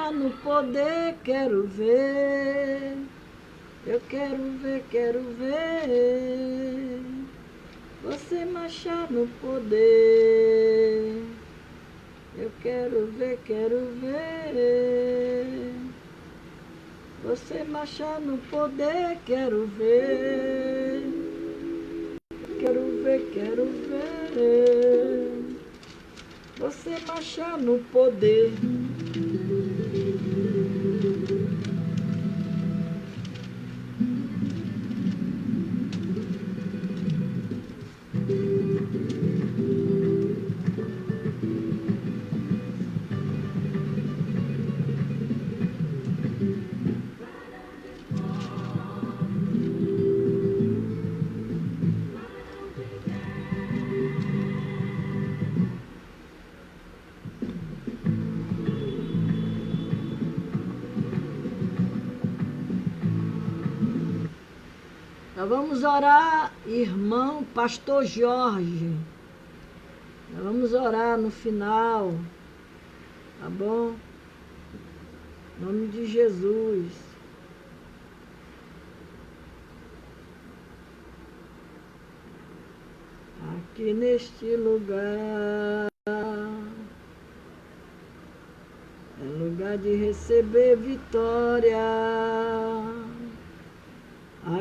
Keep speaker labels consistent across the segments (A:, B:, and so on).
A: marchar no poder, quero ver. Eu quero ver você marchar no poder. Eu quero ver você marchar no poder, quero ver. Quero ver você marchar no poder. Nós vamos orar, irmão Pastor Jorge. Nós vamos orar no final, tá bom? Em nome de Jesus. Aqui neste lugar é lugar de receber vitória.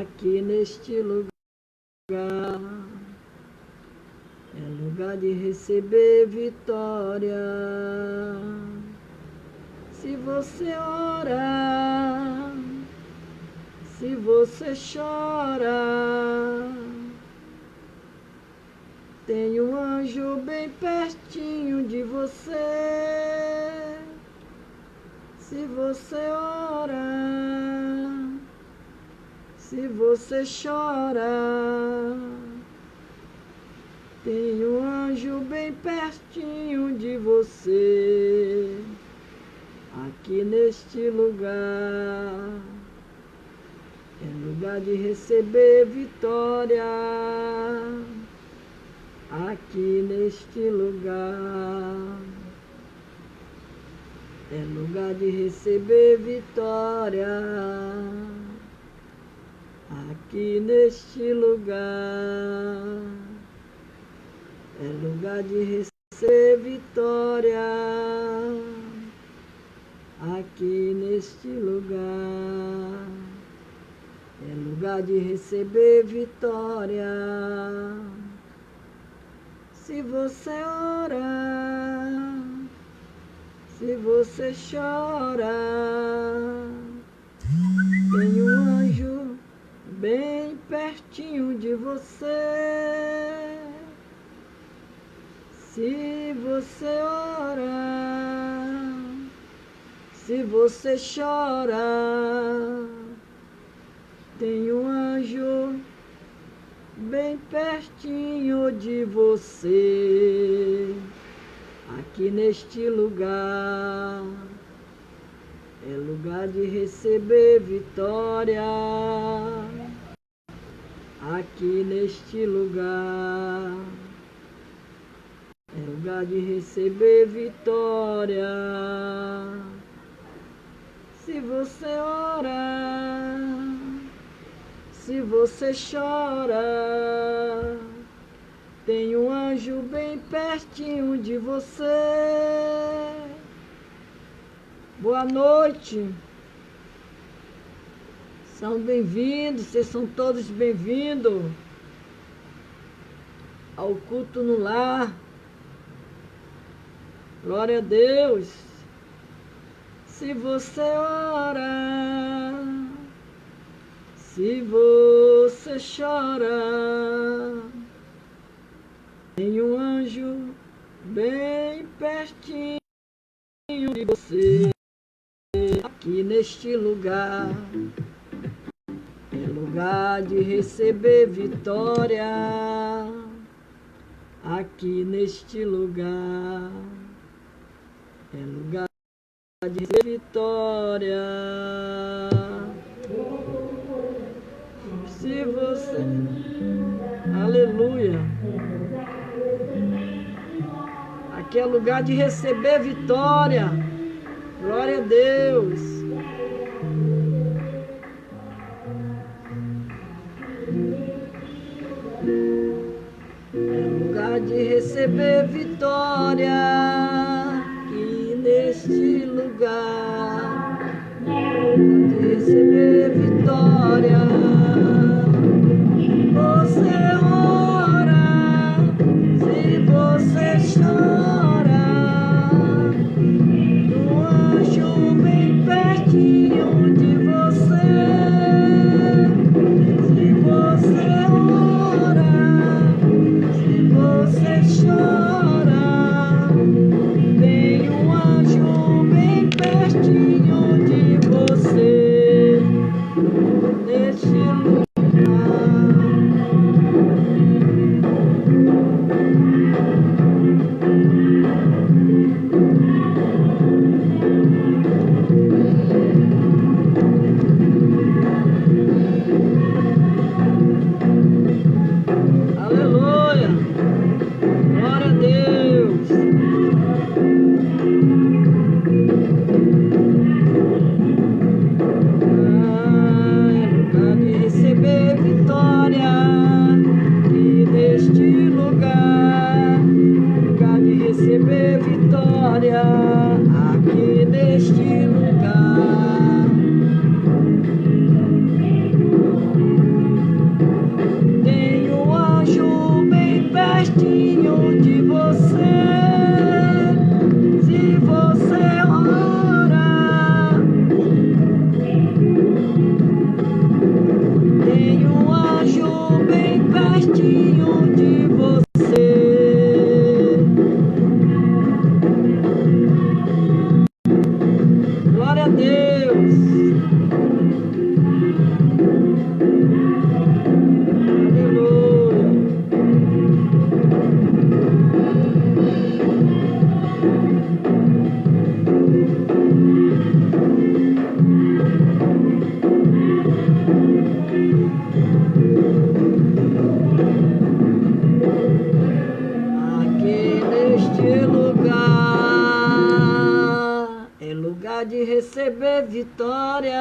A: Aqui neste lugar é lugar de receber vitória. Se você ora, se você chora, tem um anjo bem pertinho de você. Se você ora, se você chora, tem um anjo bem pertinho de você. Aqui neste lugar é lugar de receber vitória. Aqui neste lugar é lugar de receber vitória. Aqui neste lugar é lugar de receber vitória. Aqui neste lugar é lugar de receber vitória. Se você ora, se você chora, tem um anjo bem pertinho de você. Se você ora, se você chora, tem um anjo bem pertinho de você. Aqui neste lugar é lugar de receber vitória. Aqui neste lugar é lugar de receber vitória. Se você ora, se você chora, tem um anjo bem pertinho de você. Boa noite. São bem-vindos, vocês são todos bem-vindos ao culto no lar. Glória a Deus. Se você ora, se você chora, tem um anjo bem pertinho de você. Aqui neste lugar é lugar de receber vitória. Aqui neste lugar é lugar de receber vitória. Se você... Aleluia. Aqui é lugar de receber vitória. Glória a Deus. É lugar de receber vitória aqui neste lugar. De receber vitória. Você ora, se você chora, um anjo bem pertinho de você. Se você ora, se você chora, tem um anjo bem pertinho de você, neste lugar. Aleluia! Glória a Deus! É lugar de receber vitória e neste lugar, lugar de receber vitória aqui neste lugar. Tem um anjo bem pertinho de você. Se você ora, tem um anjo bem pertinho de você. Glória a Deus. Aleluia. Aqui neste lugar é lugar de receber vitória.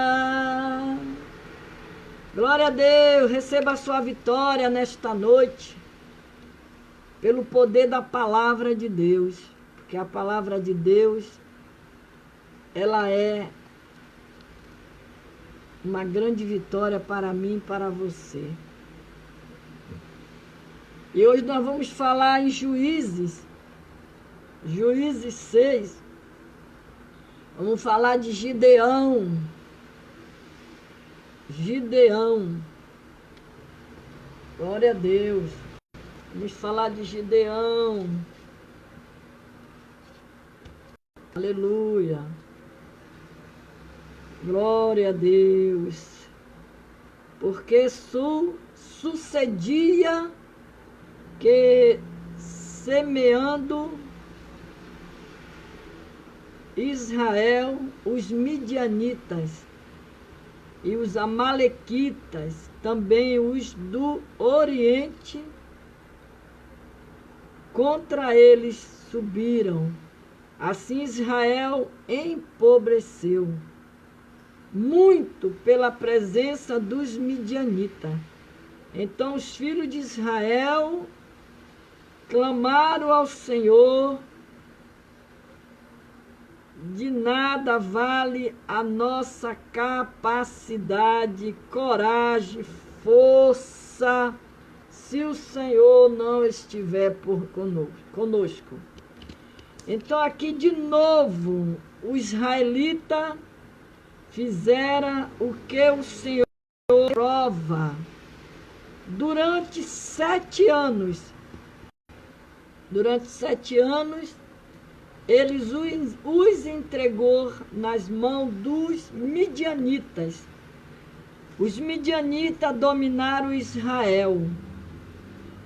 A: Glória a Deus, receba a sua vitória nesta noite, pelo poder da palavra de Deus, porque a palavra de Deus, ela é uma grande vitória para mim e para você. E hoje nós vamos falar em Juízes 6. Vamos falar de Gideão. Glória a Deus. Vamos falar de Gideão. Aleluia. Glória a Deus. Porque sucedia que, semeando Israel, os midianitas e os amalequitas, também os do Oriente, contra eles subiram. Assim Israel empobreceu muito pela presença dos midianitas. Então os filhos de Israel clamaram ao Senhor: de nada vale a nossa capacidade, coragem, força, se o Senhor não estiver conosco. Então aqui de novo, o israelita fizeram o que o Senhor prova. Durante 7 anos, eles os entregou nas mãos dos midianitas. Os midianitas dominaram Israel.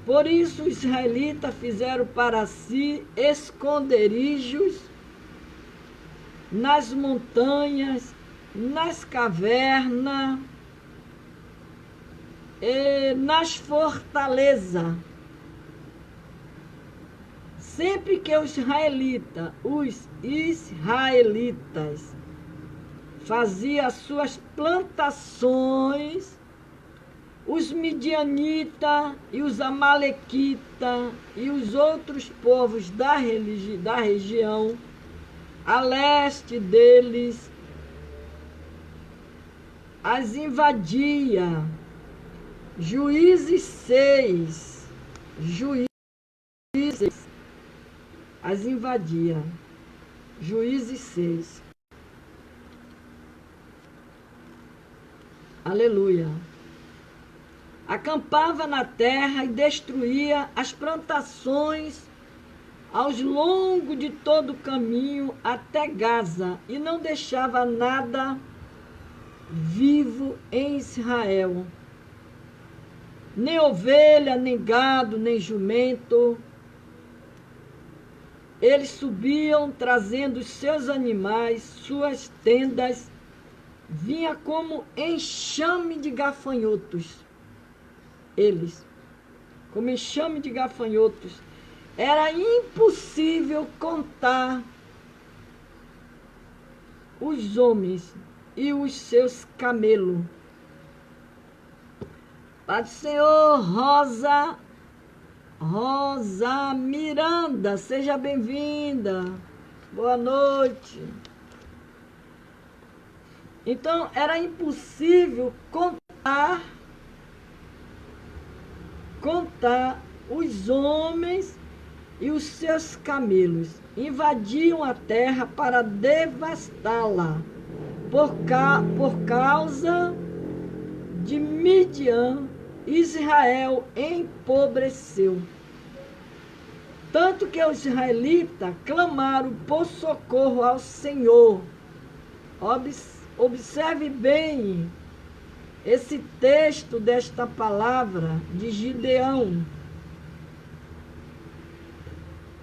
A: Por isso os israelitas fizeram para si esconderijos nas montanhas, nas cavernas, nas fortalezas. Sempre que os israelitas faziam as suas plantações, os midianitas e os amalequitas e os outros povos da região, a leste deles, as invadia. Juízes 6, as invadia. Juízes 6. Aleluia. Acampava na terra e destruía as plantações aos longos de todo o caminho até Gaza, e não deixava nada vivo em Israel, nem ovelha, nem gado, nem jumento. Eles subiam trazendo os seus animais, suas tendas, vinha como enxame de gafanhotos. Eles, como enxame de gafanhotos. Era impossível contar os homens e os seus camelos. Pai do Senhor, Rosa Miranda, seja bem-vinda. Boa noite. Então, era impossível contar os homens e os seus camelos. Invadiam a terra para devastá-la. Por causa de Midian, Israel empobreceu. Tanto que os israelitas clamaram por socorro ao Senhor. Observe bem esse texto desta palavra de Gideão.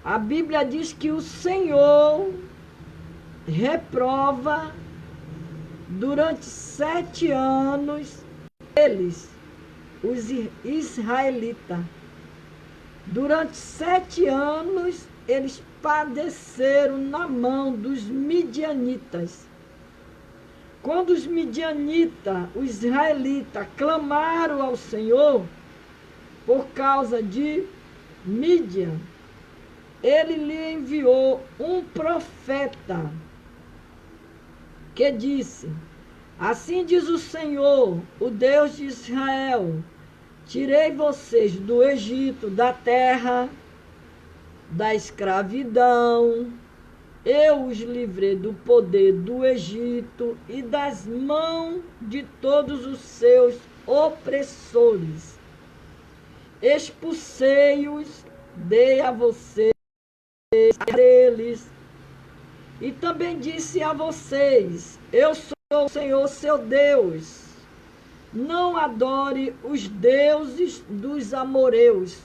A: A Bíblia diz que o Senhor reprova durante 7 anos eles, os israelitas. Durante 7 anos eles padeceram na mão dos midianitas. Quando os midianitas, os israelitas, clamaram ao Senhor por causa de Midian, ele lhe enviou um profeta que disse: assim diz o Senhor, o Deus de Israel, tirei vocês do Egito, da terra da escravidão. Eu os livrei do poder do Egito e das mãos de todos os seus opressores. Expulsei-os, dei a vocês deles. E também disse a vocês: eu sou o Senhor seu Deus. Não adore os deuses dos amoreus,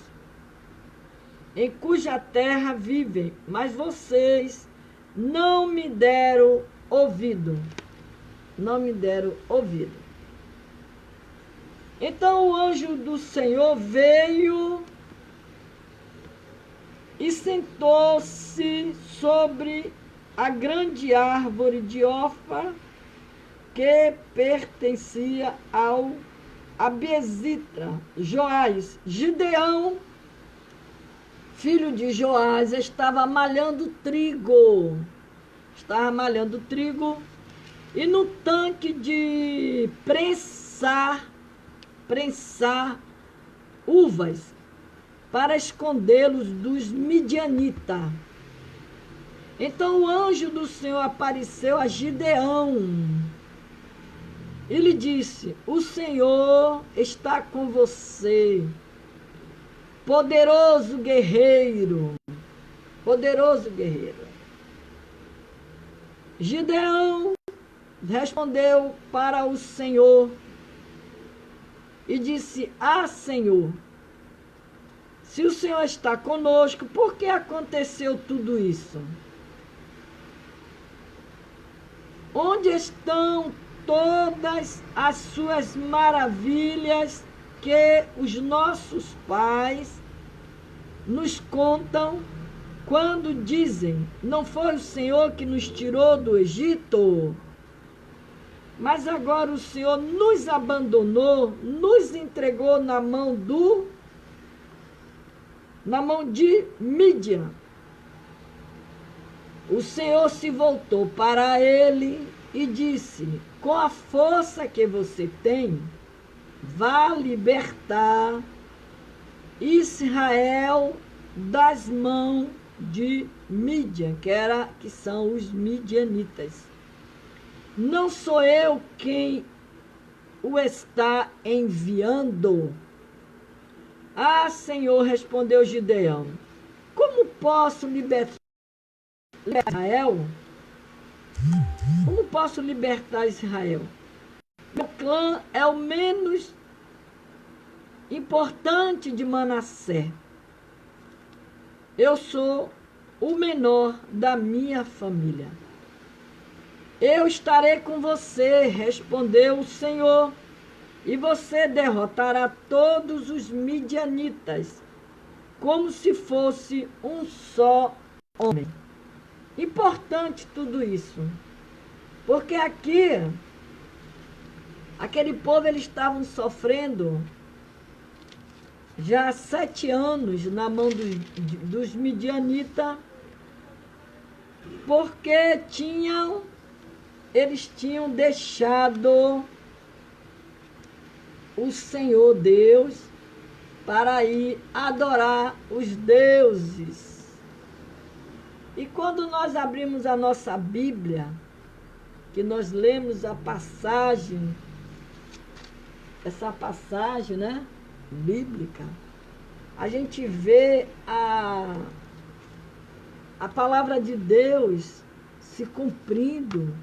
A: em cuja terra vivem, mas vocês não me deram ouvido. Não me deram ouvido. Então o anjo do Senhor veio e sentou-se sobre a grande árvore de Ofra, que pertencia ao Abiezitra. Joás, Gideão, filho de Joás, estava malhando trigo. E no tanque de prensar uvas para escondê-los dos midianitas. Então o anjo do Senhor apareceu a Gideão e lhe disse: o Senhor está com você, poderoso guerreiro. Gideão respondeu para o Senhor e disse: Senhor, se o Senhor está conosco, por que aconteceu tudo isso? Onde estão todas as suas maravilhas que os nossos pais nos contam quando dizem: não foi o Senhor que nos tirou do Egito? Mas agora o Senhor nos abandonou, nos entregou na mão de Mídian. O Senhor se voltou para ele e disse: com a força que você tem, vá libertar Israel das mãos de Mídian, que são os midianitas. Não sou eu quem o está enviando? Ah, Senhor, respondeu Gideão, como posso libertar Israel? Como posso libertar Israel? Meu clã é o menos importante de Manassés. Eu sou o menor da minha família. Eu estarei com você, respondeu o Senhor, e você derrotará todos os midianitas, como se fosse um só homem. Importante tudo isso, porque aquele povo, eles estavam sofrendo já há 7 anos na mão dos midianitas, porque eles tinham deixado o Senhor Deus para ir adorar os deuses. E quando nós abrimos a nossa Bíblia, que nós lemos a passagem, essa passagem, né, bíblica, a gente vê a palavra de Deus se cumprindo.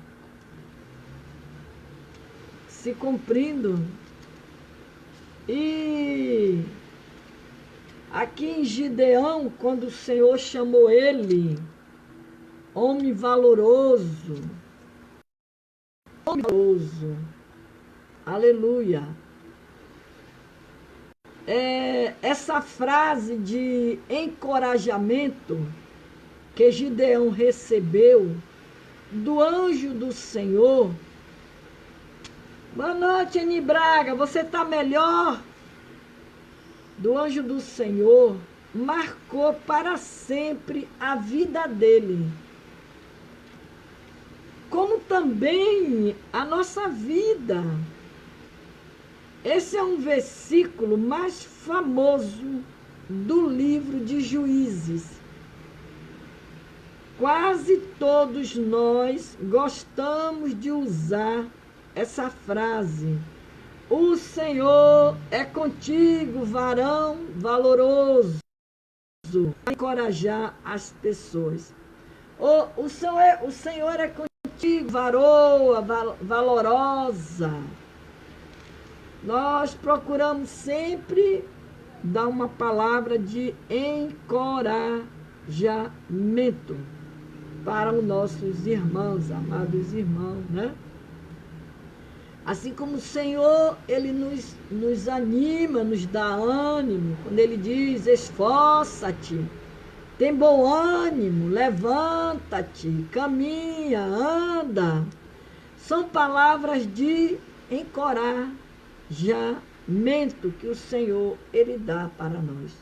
A: E aqui em Gideão, quando o Senhor chamou ele, homem valoroso, aleluia. Essa frase de encorajamento que Gideão recebeu do anjo do Senhor. Boa noite, Eni Braga, você está melhor? Do anjo do Senhor marcou para sempre a vida dele, como também a nossa vida. Esse é um versículo mais famoso do livro de Juízes. Quase todos nós gostamos de usar essa frase: o Senhor é contigo, varão valoroso, para encorajar as pessoas. O Senhor é contigo, varoa valorosa. Nós procuramos sempre dar uma palavra de encorajamento para os nossos irmãos, amados irmãos, né? Assim como o Senhor, Ele nos anima, nos dá ânimo, quando Ele diz: esforça-te, tem bom ânimo, levanta-te, caminha, anda. São palavras de encorajamento que o Senhor, Ele dá para nós.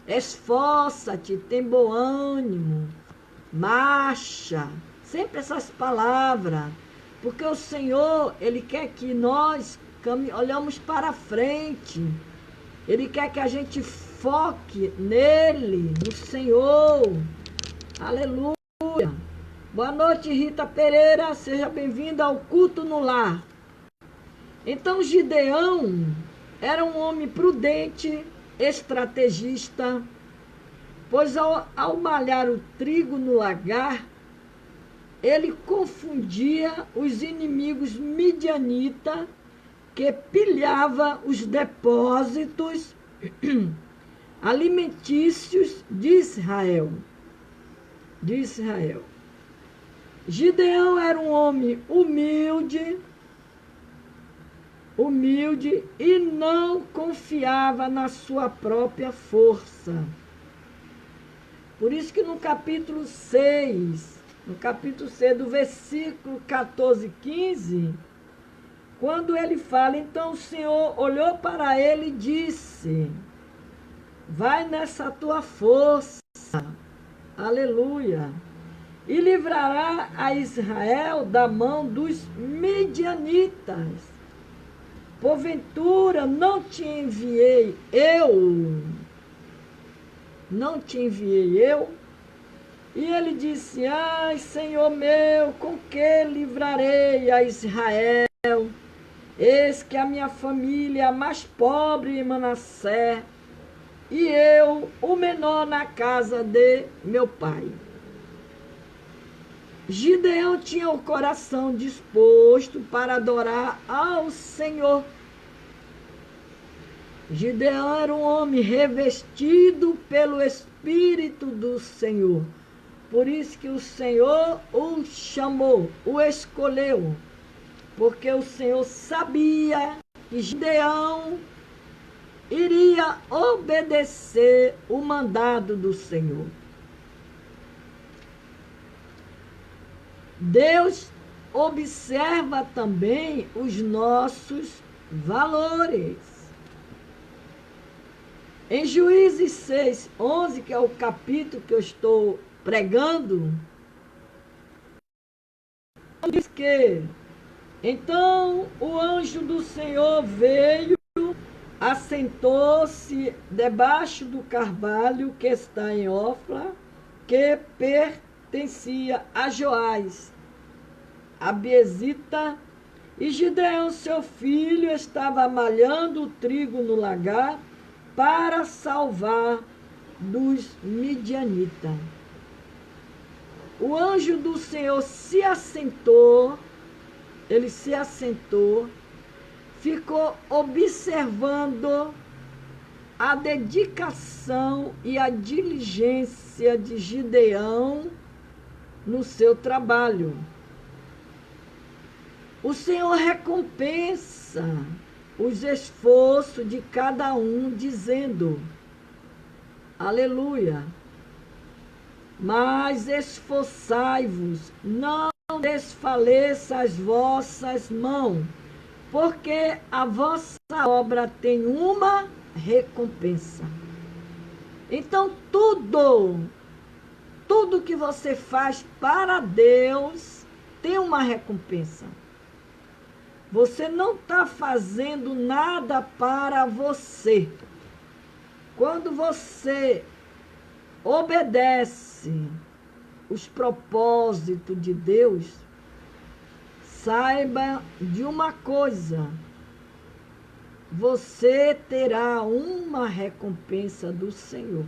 A: Esforça-te, tem bom ânimo, marcha. Sempre essas palavras. Porque o Senhor, Ele quer que nós olhamos para frente. Ele quer que a gente foque nele, no Senhor. Aleluia. Boa noite, Rita Pereira. Seja bem-vinda ao Culto no Lar. Então, Gideão era um homem prudente, estrategista, pois ao malhar o trigo no lagar, ele confundia os inimigos midianitas que pilhava os depósitos alimentícios de Israel. Gideão era um homem humilde e não confiava na sua própria força. Por isso que no capítulo 6, do versículo 14 e 15, quando ele fala, então o Senhor olhou para ele e disse, vai nessa tua força, aleluia, e livrará a Israel da mão dos midianitas. Porventura não te enviei eu? Não te enviei eu? E ele disse, ai, Senhor meu, com que livrarei a Israel? Eis que a minha família é a mais pobre em Manassés, e eu, o menor na casa de meu pai. Gideão tinha o coração disposto para adorar ao Senhor. Gideão era um homem revestido pelo Espírito do Senhor. Por isso que o Senhor o chamou, o escolheu. Porque o Senhor sabia que Gideão iria obedecer o mandado do Senhor. Deus observa também os nossos valores. Em Juízes 6, 11, que é o capítulo que eu estou pregando, diz que então o anjo do Senhor veio, assentou-se debaixo do carvalho que está em Ofra, que pertencia a Joás, a Biezita, e Gideão, seu filho, estava malhando o trigo no lagar para salvar dos midianitas. O anjo do Senhor se assentou, ele se assentou, ficou observando a dedicação e a diligência de Gideão no seu trabalho. O Senhor recompensa os esforços de cada um, dizendo, aleluia, mas esforçai-vos, não desfaleça as vossas mãos, porque a vossa obra tem uma recompensa. Então, tudo que você faz para Deus tem uma recompensa. Você não está fazendo nada para você. Quando você obedece os propósitos de Deus, saiba de uma coisa, você terá uma recompensa do Senhor.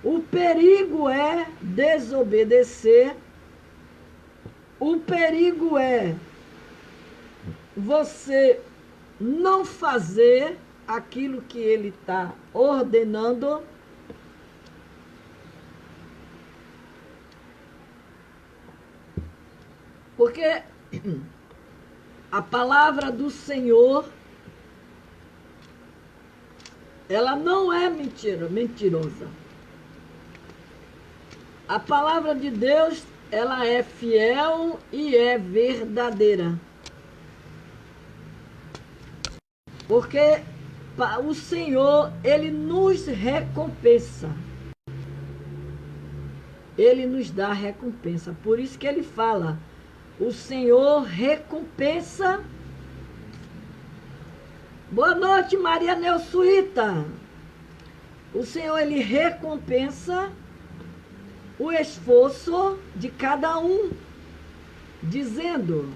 A: O perigo é desobedecer, o perigo é você não fazer aquilo que Ele está ordenando. Porque a palavra do Senhor, ela não é mentirosa. A palavra de Deus, ela é fiel e é verdadeira. Porque o Senhor, Ele nos recompensa. Ele nos dá recompensa. Por isso que Ele fala, o Senhor recompensa. Boa noite, Maria Neusuíta. O Senhor, Ele recompensa o esforço de cada um, dizendo,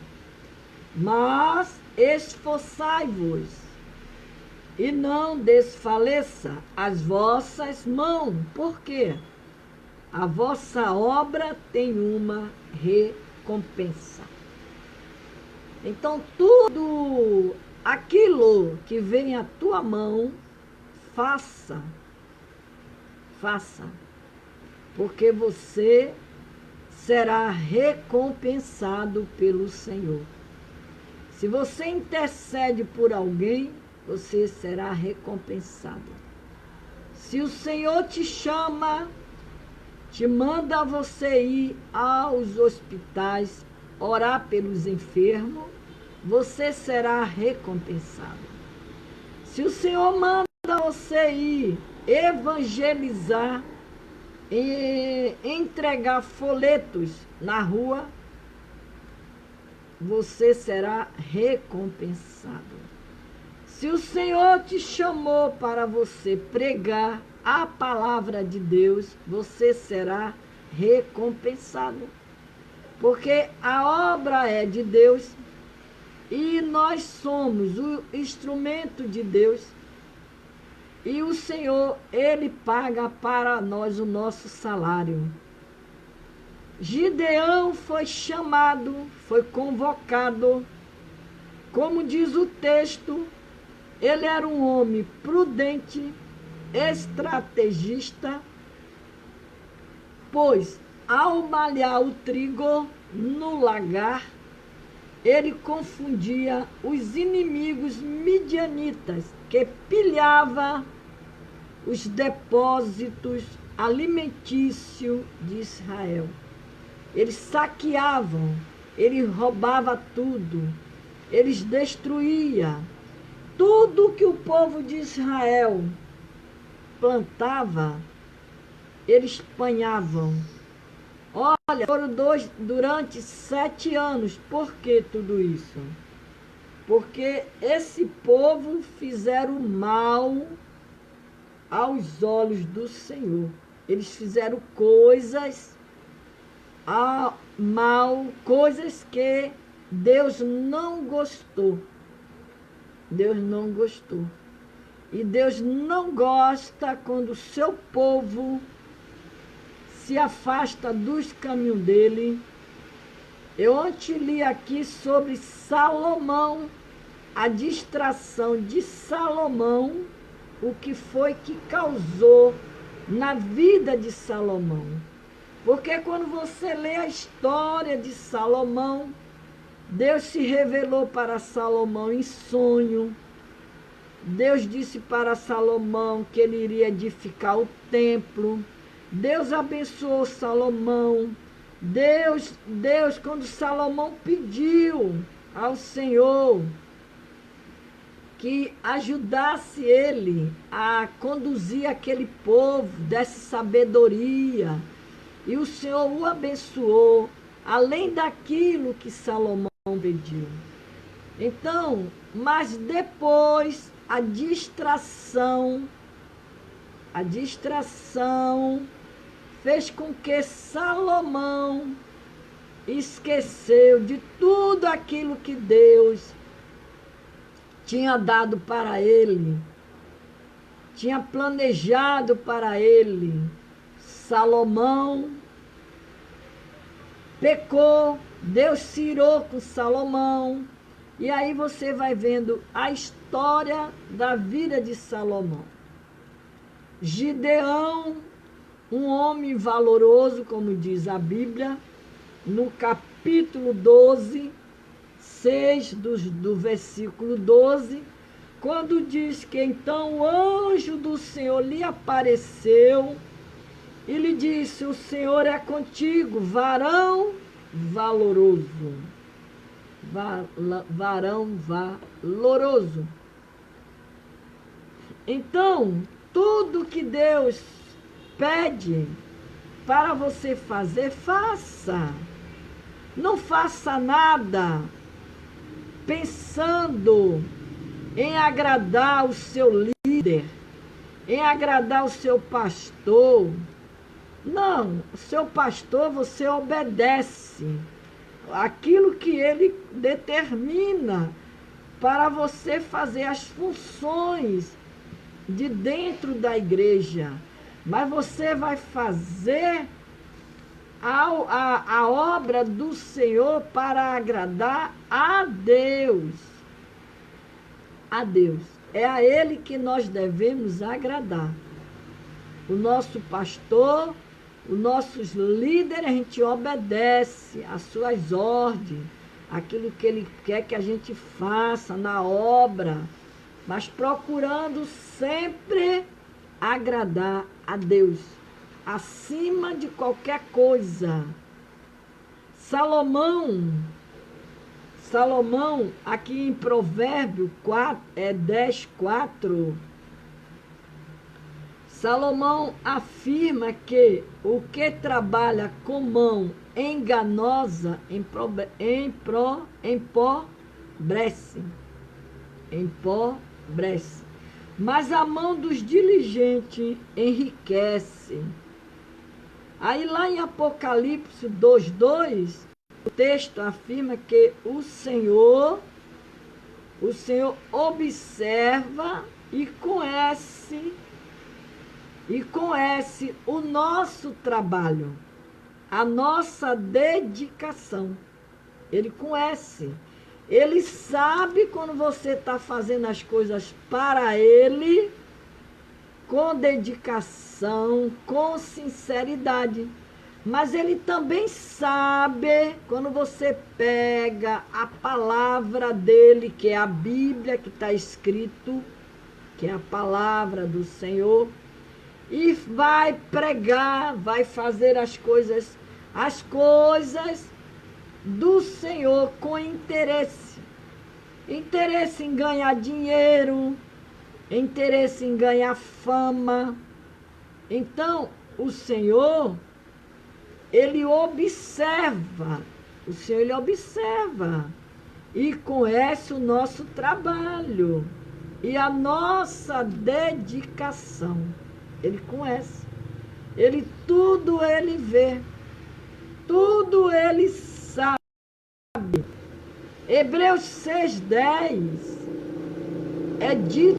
A: mas esforçai-vos, e não desfaleça as vossas mãos, porque a vossa obra tem uma recompensa. Então, tudo aquilo que vem à tua mão, faça, porque você será recompensado pelo Senhor. Se você intercede por alguém, você será recompensado. Se o Senhor te chama te manda você ir aos hospitais, orar pelos enfermos, você será recompensado. Se o Senhor manda você ir evangelizar, entregar folhetos na rua, você será recompensado. Se o Senhor te chamou para você pregar a palavra de Deus, você será recompensado. Porque a obra é de Deus e nós somos o instrumento de Deus. E o Senhor, Ele paga para nós o nosso salário. Gideão foi chamado, foi convocado. Como diz o texto, ele era um homem prudente, estrategista, pois ao malhar o trigo no lagar, ele confundia os inimigos midianitas que pilhavam os depósitos alimentícios de Israel. Eles saqueavam, eles roubavam tudo, eles destruíam. Tudo que o povo de Israel plantava, eles apanhavam. Olha, foram durante 7 anos. Por que tudo isso? Porque esse povo fizeram mal aos olhos do Senhor. Eles fizeram coisas mal, coisas que Deus não gostou. Deus não gostou. E Deus não gosta quando o seu povo se afasta dos caminhos dele. Eu ontem li aqui sobre Salomão, a distração de Salomão, o que foi que causou na vida de Salomão. Porque quando você lê a história de Salomão, Deus se revelou para Salomão em sonho. Deus disse para Salomão que ele iria edificar o templo. Deus abençoou Salomão. Deus, quando Salomão pediu ao Senhor que ajudasse ele a conduzir aquele povo, desse sabedoria, e o Senhor o abençoou, além daquilo que Salomão pediu. Então, mas depois a distração fez com que Salomão esqueceu de tudo aquilo que Deus tinha dado para ele, tinha planejado para ele. Salomão pecou, Deus se irou com Salomão, e aí você vai vendo a história da vida de Salomão. Gideão, um homem valoroso, como diz a Bíblia, no capítulo 12, 6 do versículo 12, quando diz que então o anjo do Senhor lhe apareceu e lhe disse: o Senhor é contigo, varão valoroso. Varão valoroso. Então, tudo que Deus pede para você fazer, faça. Não faça nada pensando em agradar o seu líder, em agradar o seu pastor. Não, o seu pastor você obedece aquilo que ele determina para você fazer as funções de dentro da igreja. Mas você vai fazer a obra do Senhor para agradar a Deus. A Deus. É a Ele que nós devemos agradar. O nosso pastor, os nossos líderes, a gente obedece às suas ordens, aquilo que ele quer que a gente faça na obra, mas procurando sempre agradar a Deus. acima de qualquer coisa. Salomão, aqui em Provérbio 10:4, Salomão afirma que o que trabalha com mão enganosa empobrece, mas a mão dos diligentes enriquece. Aí lá em Apocalipse 2:2, o texto afirma que o Senhor observa e conhece o nosso trabalho, a nossa dedicação. Ele conhece. Ele sabe quando você está fazendo as coisas para Ele, com dedicação, com sinceridade. Mas Ele também sabe quando você pega a palavra dEle, que é a Bíblia, que está escrito, que é a palavra do Senhor, e vai pregar, vai fazer as coisas do Senhor com interesse. Interesse em ganhar dinheiro, interesse em ganhar fama. Então, o Senhor, Ele observa e conhece o nosso trabalho e a nossa dedicação. Ele conhece. Tudo Ele vê. Tudo Ele sabe. Hebreus 6:10 é dito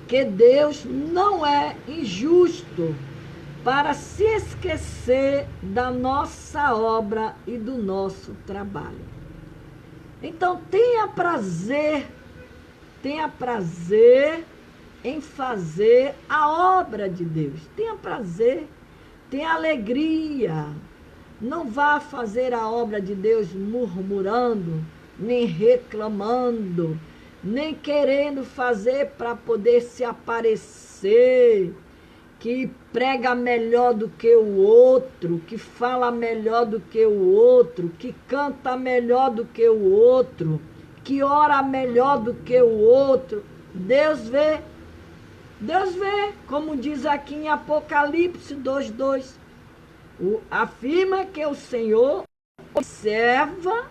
A: que Deus não é injusto para se esquecer da nossa obra e do nosso trabalho. Então tenha prazer em fazer a obra de Deus. Tenha prazer, tenha alegria. Não vá fazer a obra de Deus murmurando, nem reclamando, nem querendo fazer para poder se aparecer, que prega melhor do que o outro, que fala melhor do que o outro, que canta melhor do que o outro, que ora melhor do que o outro. Deus vê, como diz aqui em Apocalipse 2:2. Afirma que o Senhor observa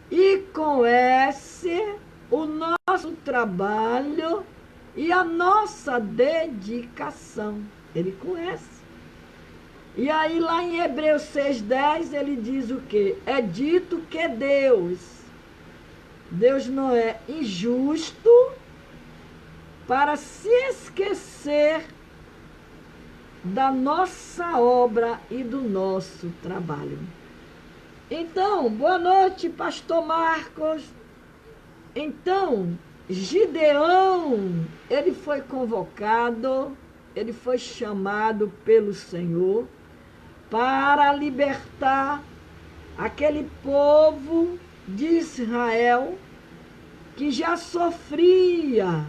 A: e conhece o nosso trabalho e a nossa dedicação. Ele conhece. E aí lá em Hebreus 6:10 ele diz o quê? É dito que Deus não é injusto para se esquecer da nossa obra e do nosso trabalho. Então, boa noite, pastor Marcos. Então, Gideão, ele foi convocado, ele foi chamado pelo Senhor para libertar aquele povo de Israel que já sofria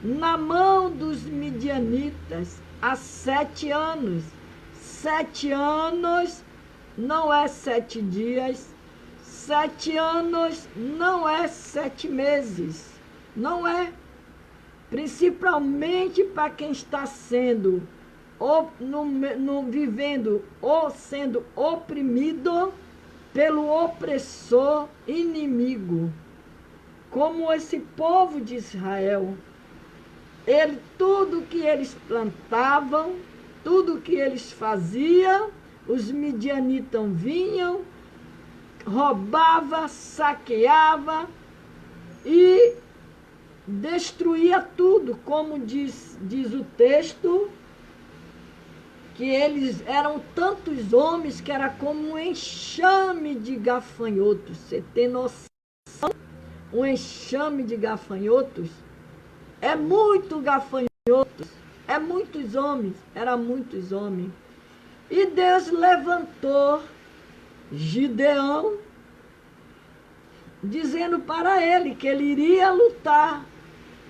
A: na mão dos midianitas há 7 anos. 7 anos não é 7 dias. 7 anos não é 7 meses. Não é. Principalmente para quem está vivendo ou sendo oprimido pelo opressor inimigo. Como esse povo de Israel. Tudo que eles plantavam, tudo que eles faziam, os midianitas vinham, roubava, saqueava e destruía tudo, como diz o texto, que eles eram tantos homens que era como um enxame de gafanhotos. Você tem noção? Um enxame de gafanhotos? É muito gafanhotos, é muitos homens, era muitos homens. E Deus levantou Gideão, dizendo para ele que ele iria lutar.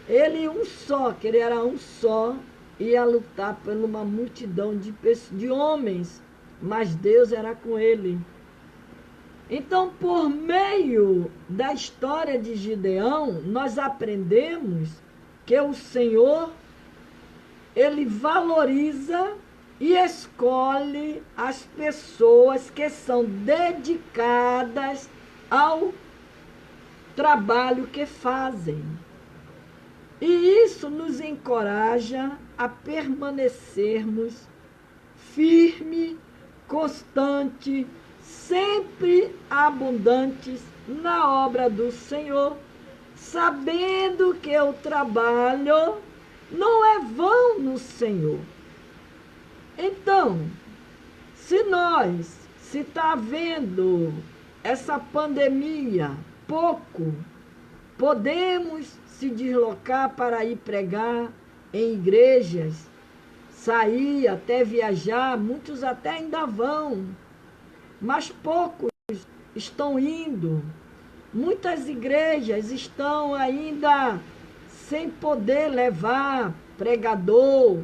A: Ele um só, que ele era um só, ia lutar por uma multidão de homens, mas Deus era com ele. Então, por meio da história de Gideão, nós aprendemos que o Senhor, ele valoriza e escolhe as pessoas que são dedicadas ao trabalho que fazem. E isso nos encoraja a permanecermos firme, constante, sempre abundantes na obra do Senhor, sabendo que o trabalho não é vão no Senhor. Então, se está havendo essa pandemia, pouco, podemos se deslocar para ir pregar em igrejas, sair, até viajar, muitos até ainda vão, mas poucos estão indo. Muitas igrejas estão ainda sem poder levar pregadoras,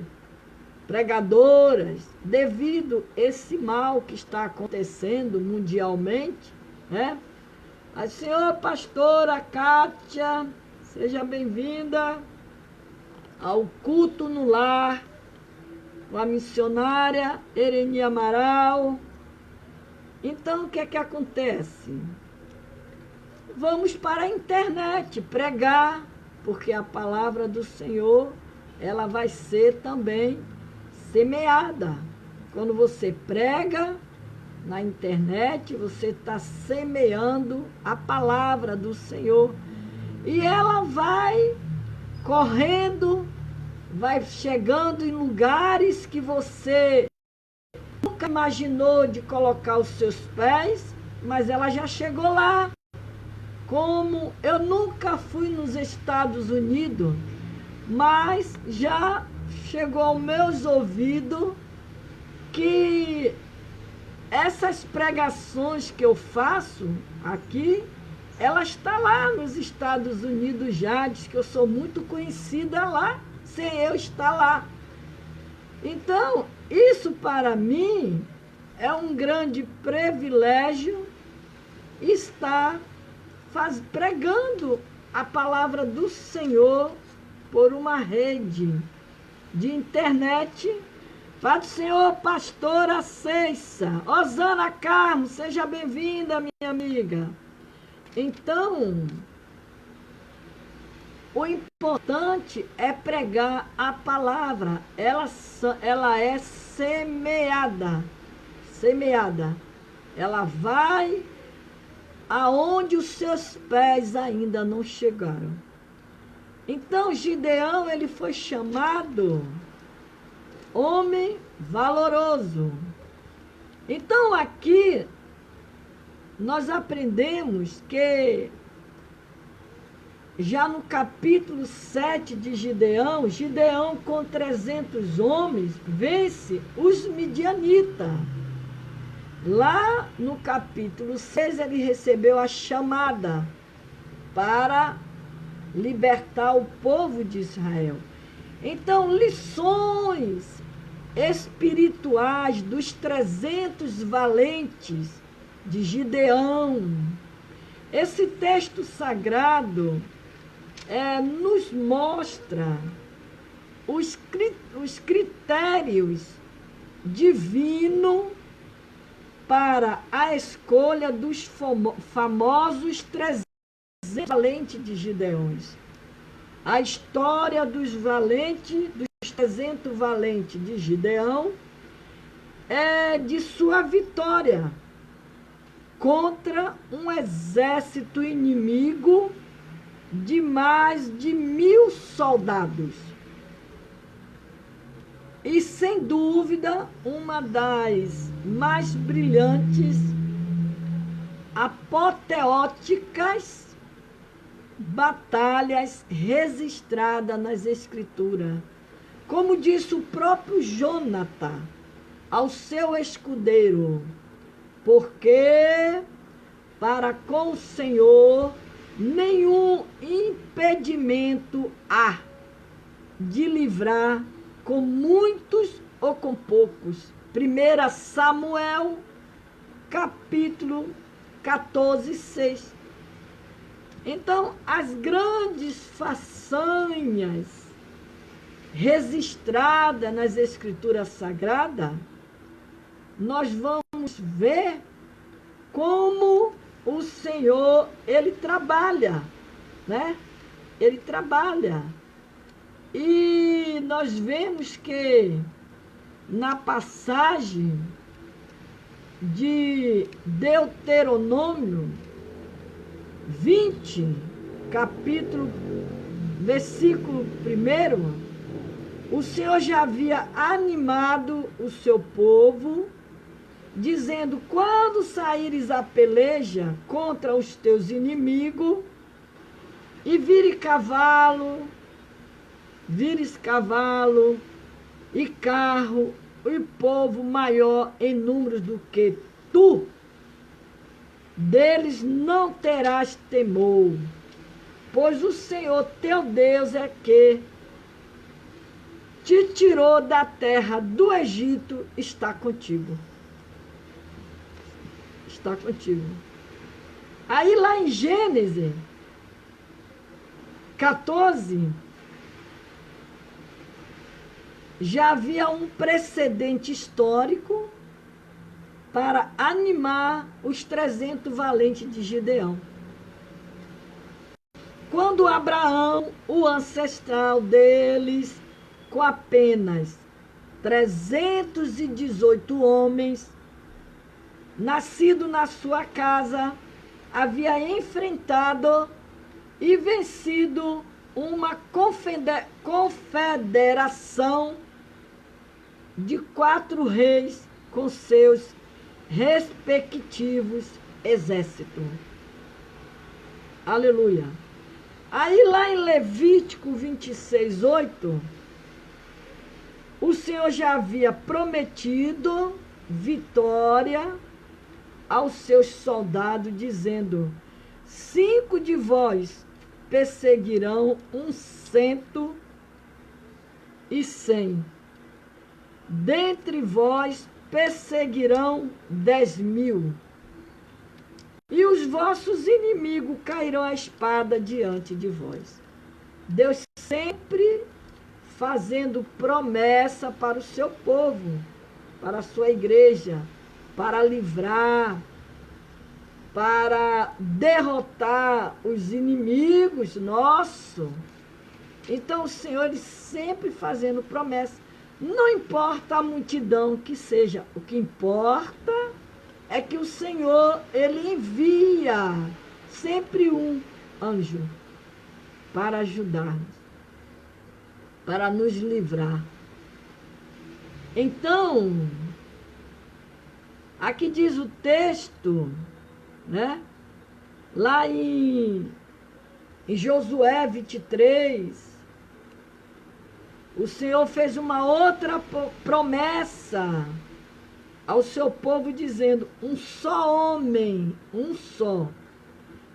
A: devido a esse mal que está acontecendo mundialmente, né? A senhora pastora Kátia, seja bem-vinda ao culto no lar, com a missionária Ereni Amaral. Então, o que é que acontece? Vamos para a internet pregar, porque a palavra do Senhor, ela vai ser também semeada. Quando você prega na internet, você está semeando a palavra do Senhor. E ela vai correndo, vai chegando em lugares que você nunca imaginou de colocar os seus pés, mas ela já chegou lá. Como eu nunca fui nos Estados Unidos, mas já chegou aos meus ouvidos que essas pregações que eu faço aqui, ela está lá nos Estados Unidos já, diz que eu sou muito conhecida lá, sem eu estar lá. Então, isso para mim é um grande privilégio estar pregando a palavra do Senhor por uma rede de internet. Pai do Senhor, pastora Ceissa, Osana Carmo, seja bem-vinda, minha amiga. Então, o importante é pregar a palavra. Ela é semeada. Ela vai aonde os seus pés ainda não chegaram. Então, Gideão, ele foi chamado homem valoroso. Então, aqui, nós aprendemos que, já no capítulo 7 de Gideão, Gideão com 300 homens vence os midianitas. Lá no capítulo 6, ele recebeu a chamada para libertar o povo de Israel. Então, lições espirituais dos 300 valentes de Gideão. Esse texto sagrado nos mostra os critérios divinos para a escolha dos famosos 300 valentes de Gideões. A história dos 300 valentes de Gideão é de sua vitória contra um exército inimigo de mais de 1000 soldados. E, sem dúvida, uma das mais brilhantes, apoteóticas batalhas registradas nas Escrituras. Como disse o próprio Jonathan ao seu escudeiro, porque para com o Senhor nenhum impedimento há de livrar com muitos ou com poucos. 1 Samuel, capítulo 14, 6. Então, as grandes façanhas registradas nas Escrituras Sagradas, nós vamos ver como o Senhor, Ele trabalha, né? Ele trabalha. E nós vemos que na passagem de Deuteronômio 20, capítulo, versículo 1, o Senhor já havia animado o seu povo, dizendo: quando saíres a peleja contra os teus inimigos, e vires cavalo e carro, e povo maior em número do que tu, deles não terás temor, pois o Senhor teu Deus é que te tirou da terra do Egito, está contigo. Está contigo. Aí lá em Gênesis 14, já havia um precedente histórico para animar os 300 valentes de Gideão. Quando Abraão, o ancestral deles, com apenas 318 homens, nascido na sua casa, havia enfrentado e vencido uma confederação de 4 reis com seus respectivos exércitos. Aleluia. Aí lá em Levítico 26, 8, o Senhor já havia prometido vitória aos seus soldados, dizendo: 5 de vós perseguirão 100, dentre vós perseguirão 10.000, e os vossos inimigos cairão a espada diante de vós. Deus sempre fazendo promessa para o seu povo, para a sua igreja, para livrar, para derrotar os inimigos nossos. Então o Senhor, ele sempre fazendo promessa. Não importa a multidão que seja, o que importa é que o Senhor, ele envia sempre um anjo para ajudar-nos, para nos livrar. Então, aqui diz o texto, né? Lá em Josué 23, o Senhor fez uma outra promessa ao seu povo, dizendo: um só homem, um só,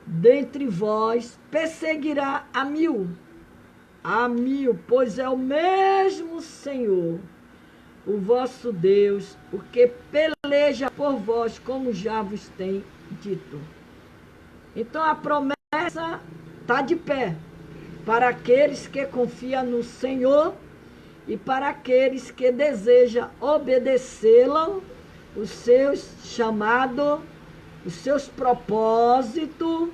A: dentre vós perseguirá a mil, pois é o mesmo Senhor, o vosso Deus, o que peleja por vós, como já vos tem dito. Então a promessa está de pé para aqueles que confiam no Senhor e para aqueles que desejam obedecê-lo, os seus chamados, os seus propósitos.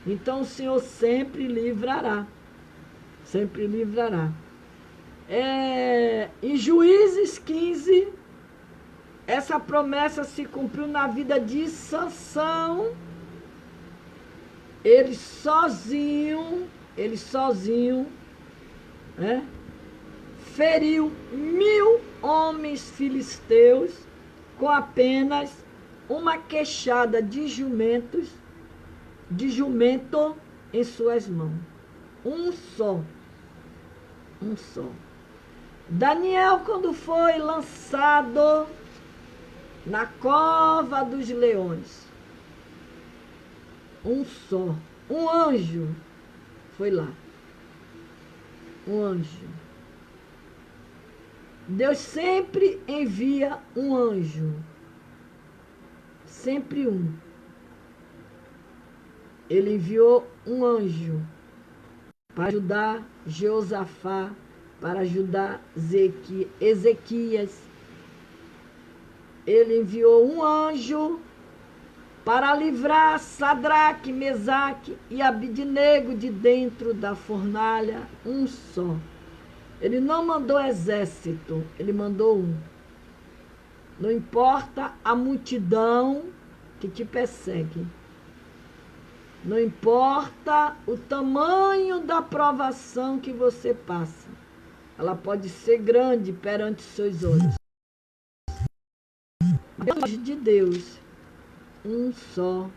A: Então o Senhor sempre livrará. Sempre livrará. Em Juízes 15, essa promessa se cumpriu na vida de Sansão. Ele sozinho, né, feriu 1.000 homens filisteus com apenas uma queixada de jumento em suas mãos. Um só. Daniel, quando foi lançado na cova dos leões, um anjo foi lá. Um anjo. Deus sempre envia um anjo. Sempre um. Ele enviou um anjo para ajudar Jeosafá, para ajudar Ezequias. Ele enviou um anjo para livrar Sadraque, Mesaque e Abidnego de dentro da fornalha, um só. Ele não mandou exército, ele mandou um. Não importa a multidão que te persegue. Não importa o tamanho da provação que você passa. Ela pode ser grande perante seus olhos. Deus de Deus, um só.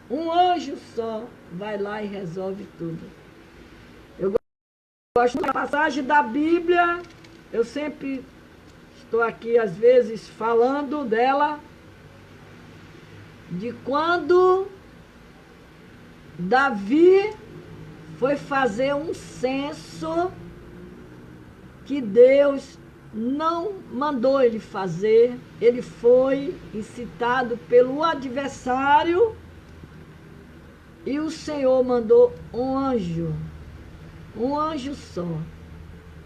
A: Um anjo só vai lá e resolve tudo. Eu gosto da passagem da Bíblia. Eu sempre estou aqui, às vezes, falando dela. De quando Davi foi fazer um censo que Deus não mandou ele fazer. Ele foi incitado pelo adversário e o Senhor mandou um anjo só.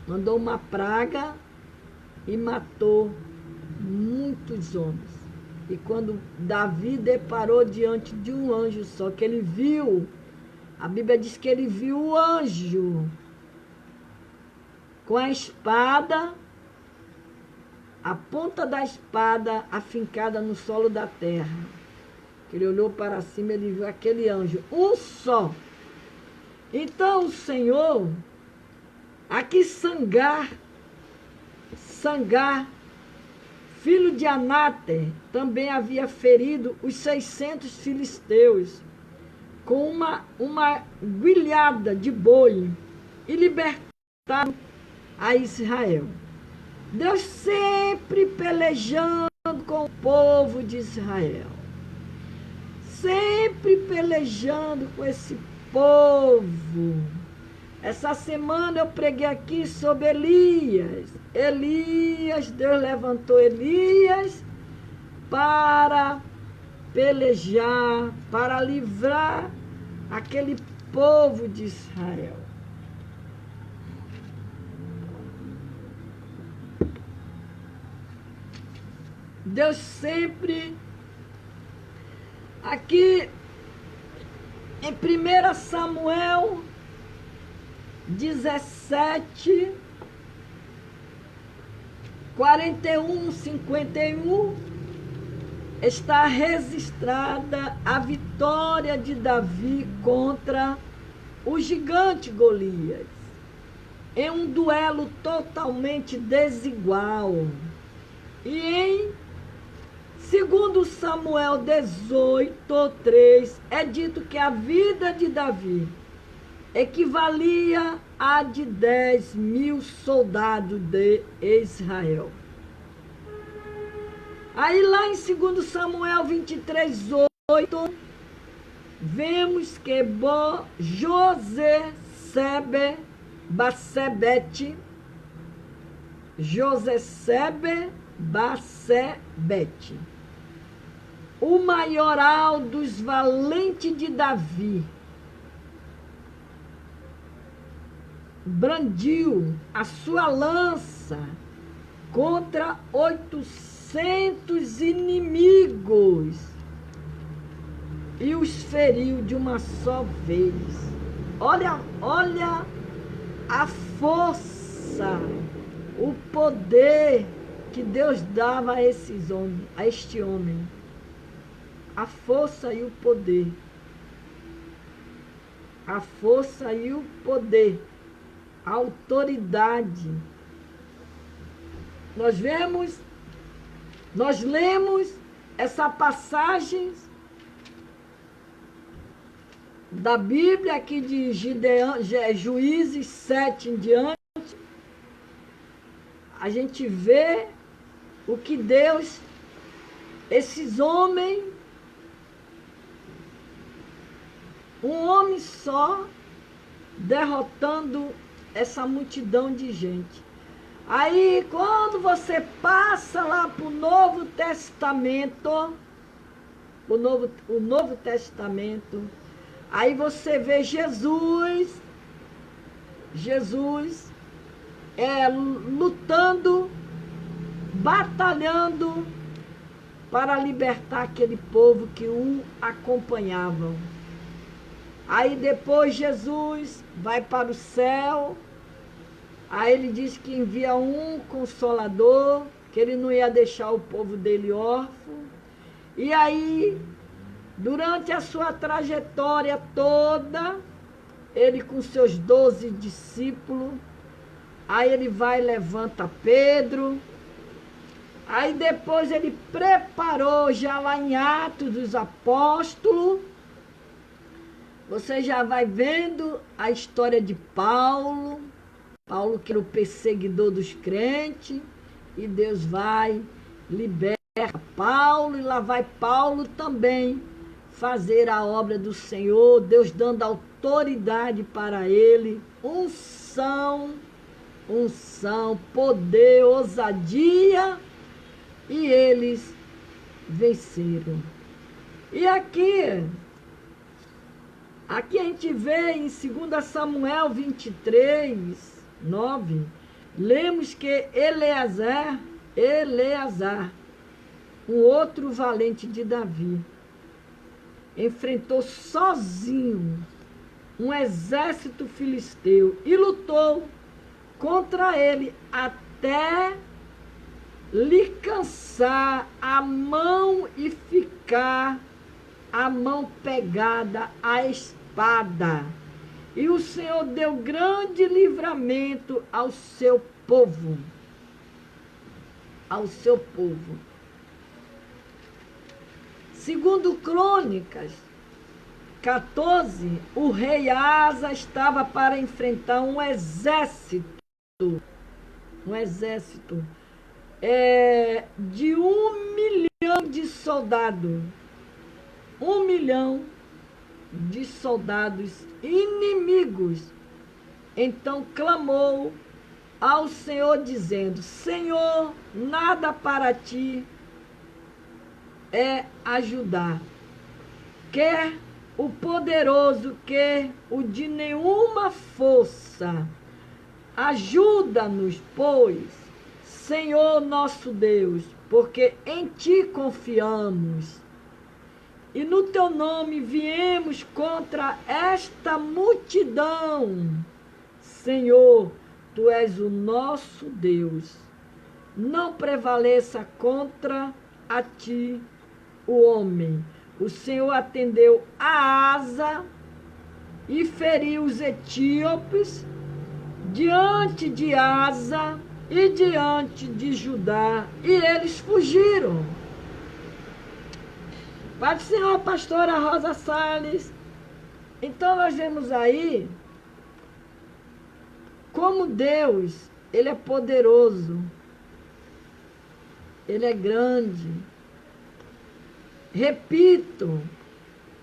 A: Mandou uma praga e matou muitos homens. E quando Davi deparou diante de um anjo só, que ele viu, a Bíblia diz que ele viu o anjo com a espada, a ponta da espada afincada no solo da terra. Ele olhou para cima, ele viu aquele anjo, um só. Então o Senhor, aqui Sangar, filho de Anate, também havia ferido os 600 filisteus com uma guilhada de boi e libertado a Israel. Deus sempre pelejando com o povo de Israel. Sempre pelejando com esse povo. Essa semana eu preguei aqui sobre Elias. Deus levantou Elias para pelejar, para livrar aquele povo de Israel. Deus sempre, aqui em 1 Samuel 17, 41, 51, está registrada a vitória de Davi contra o gigante Golias, em um duelo totalmente desigual. E em 2 Samuel 18, 3, é dito que a vida de Davi equivalia a de 10.000 soldados de Israel. Aí lá em 2 Samuel 23, 8, vemos que José-Sebe-Bassebete, o maioral dos valentes de Davi, brandiu a sua lança contra 800 inimigos e os feriu de uma só vez. Olha a força, o poder que Deus dava a esses homens, a este homem. A força e o poder. A força e o poder. A autoridade. Nós lemos essa passagem da Bíblia aqui de Juízes 7 em diante. A gente vê o que Deus, esses homens, um homem só, derrotando essa multidão de gente. Aí, quando você passa lá para o Novo Testamento, o Novo Testamento, aí você vê Jesus lutando, batalhando para libertar aquele povo que o acompanhavam. Aí depois Jesus vai para o céu, aí ele diz que envia um consolador, que ele não ia deixar o povo dele órfão. E aí, durante a sua trajetória toda, ele com seus 12 discípulos, aí ele vai e levanta Pedro, aí depois ele preparou já lá em Atos dos Apóstolos, você já vai vendo a história de Paulo que era o perseguidor dos crentes, e Deus vai, liberta Paulo, e lá vai Paulo também fazer a obra do Senhor, Deus dando autoridade para ele, unção, poder, ousadia, e eles venceram. E aqui a gente vê em 2 Samuel 23, 9, lemos que Eleazar, um outro valente de Davi, enfrentou sozinho um exército filisteu e lutou contra ele até lhe cansar a mão e ficar a mão pegada à espada. E o Senhor deu grande livramento ao seu povo. Segundo Crônicas 14, o rei Asa estava para enfrentar um exército de 1 milhão de soldados. 1 milhão de soldados inimigos. Então clamou ao Senhor dizendo: Senhor, nada para ti é ajudar. Quer o poderoso, quer o de nenhuma força. Ajuda-nos, pois, Senhor nosso Deus, porque em ti confiamos. E no teu nome viemos contra esta multidão. Senhor, tu és o nosso Deus. Não prevaleça contra a ti o homem. O Senhor atendeu a Asa e feriu os etíopes diante de Asa e diante de Judá, e eles fugiram. Pai do Senhor, pastora Rosa Salles. Então nós vemos aí como Deus, ele é poderoso, ele é grande. Repito,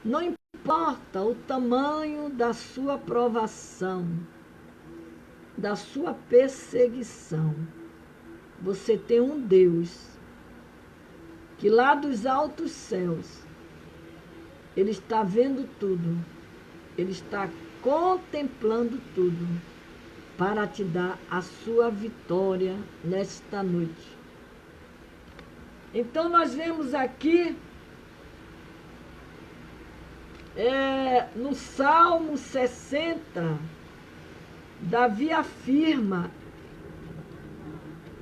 A: não importa o tamanho da sua provação, da sua perseguição, você tem um Deus que lá dos altos céus, ele está vendo tudo, ele está contemplando tudo para te dar a sua vitória nesta noite. Então nós vemos aqui no Salmo 60, Davi afirma: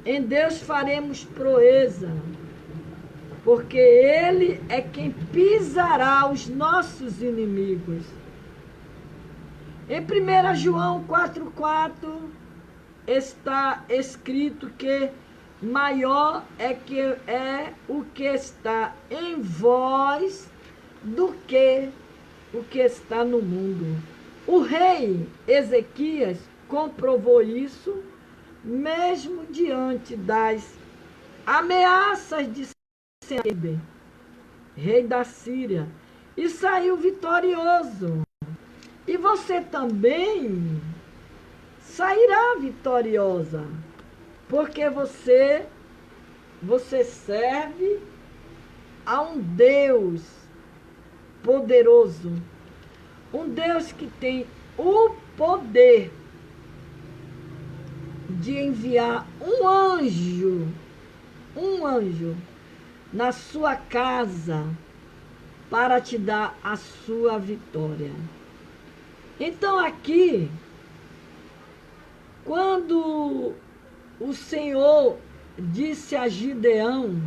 A: em Deus faremos proeza, porque ele é quem pisará os nossos inimigos. Em 1 João 4,4 está escrito que maior é o que está em vós do que o que está no mundo. O rei Ezequias comprovou isso, mesmo diante das ameaças de Senaqueribe, rei da Síria, e saiu vitorioso. E você também sairá vitoriosa. Porque você serve a um Deus poderoso, um Deus que tem o poder de enviar um anjo na sua casa para te dar a sua vitória. Então aqui, quando o Senhor disse a Gideão,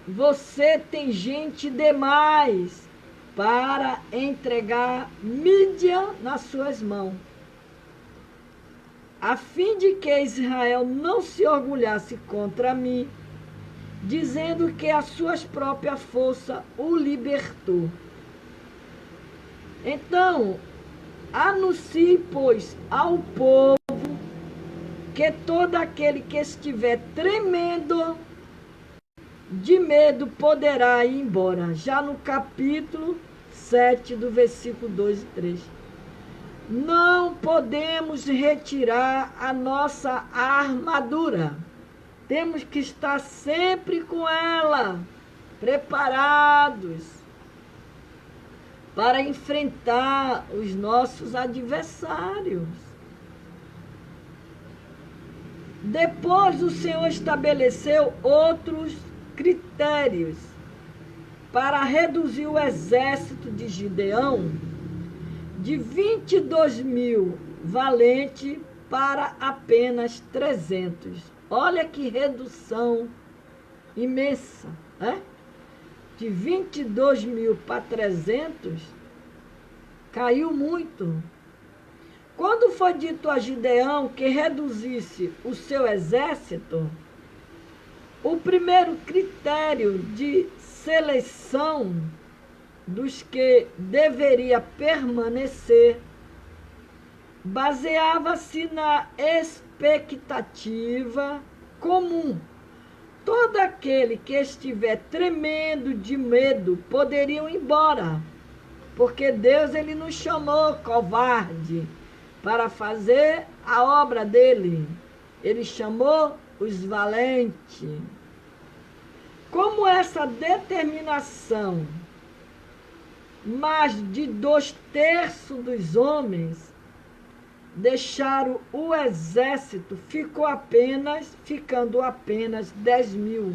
A: você tem gente demais para entregar Mídian nas suas mãos, a fim de que Israel não se orgulhasse contra mim, dizendo que as suas próprias forças o libertou. Então, anuncie, pois, ao povo que todo aquele que estiver tremendo de medo poderá ir embora. Já no capítulo 7, do versículo 2 e 3. Não podemos retirar a nossa armadura. Temos que estar sempre com ela, preparados para enfrentar os nossos adversários. Depois o Senhor estabeleceu outros critérios para reduzir o exército de Gideão de 22.000 valentes para apenas 300. Olha que redução imensa, né? De 22.000 para 300, caiu muito. Quando foi dito a Gideão que reduzisse o seu exército, o primeiro critério de seleção dos que deveria permanecer baseava-se na expectativa comum. Todo aquele que estiver tremendo de medo poderia ir embora, porque Deus ele nos chamou covarde para fazer a obra dele. Ele chamou os valentes. Como essa determinação, mais de 2/3 dos homens deixaram o exército, ficando apenas 10.000.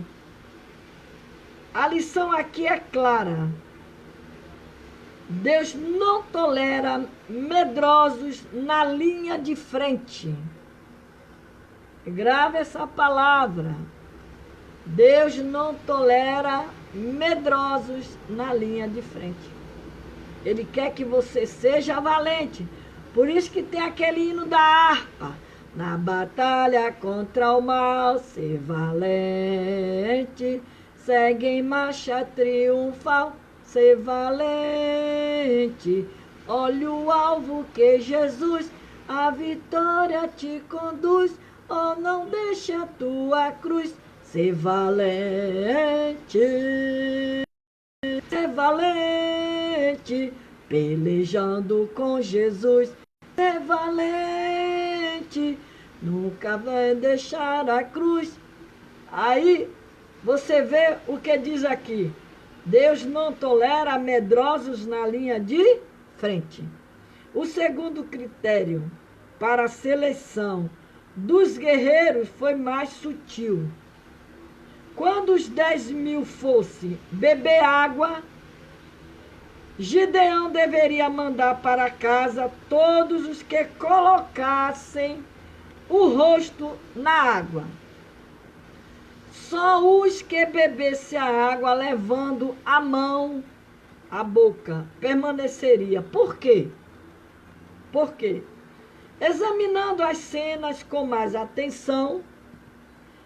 A: A lição aqui é clara. Deus não tolera medrosos na linha de frente. Grave essa palavra. Deus não tolera medrosos na linha de frente. Ele quer que você seja valente. Por isso que tem aquele hino da harpa. Na batalha contra o mal, ser valente. Segue em marcha triunfal, ser valente. Olha o alvo que Jesus, a vitória te conduz. Oh, não deixa a tua cruz, ser valente. Ser valente, pelejando com Jesus. Ser valente, nunca vai deixar a cruz. Aí você vê o que diz aqui. Deus não tolera medrosos na linha de frente. O segundo critério para a seleção dos guerreiros foi mais sutil. Quando os 10.000 fossem beber água, Gideão deveria mandar para casa todos os que colocassem o rosto na água. Só os que bebessem a água levando a mão à boca permaneceria. Por quê? Por quê? Examinando as cenas com mais atenção,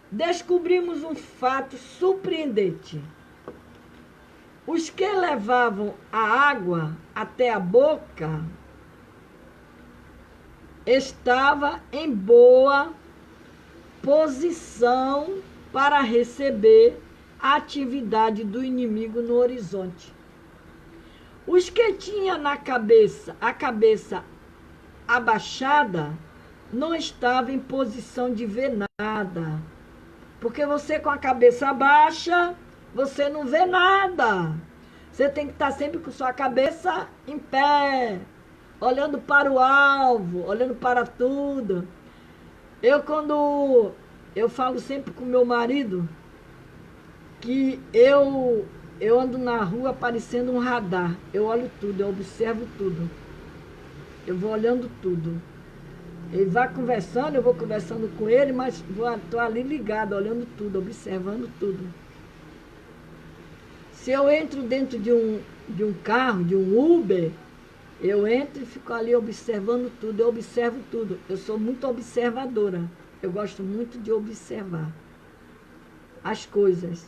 A: descobrimos um fato surpreendente. Os que levavam a água até a boca estavam em boa posição para receber a atividade do inimigo no horizonte. Os que tinham na cabeça, a cabeça abaixada, não estavam em posição de ver nada. Porque você com a cabeça baixa, você não vê nada. Você tem que estar sempre com sua cabeça em pé, olhando para o alvo, olhando para tudo. Eu falo sempre com meu marido que eu ando na rua parecendo um radar. Eu olho tudo, eu observo tudo. Eu vou olhando tudo. Ele vai conversando, eu vou conversando com ele, mas estou ali ligado, olhando tudo, observando tudo. Se eu entro dentro de um carro, de um Uber, eu entro e fico ali observando tudo, eu observo tudo. Eu sou muito observadora. Eu gosto muito de observar as coisas.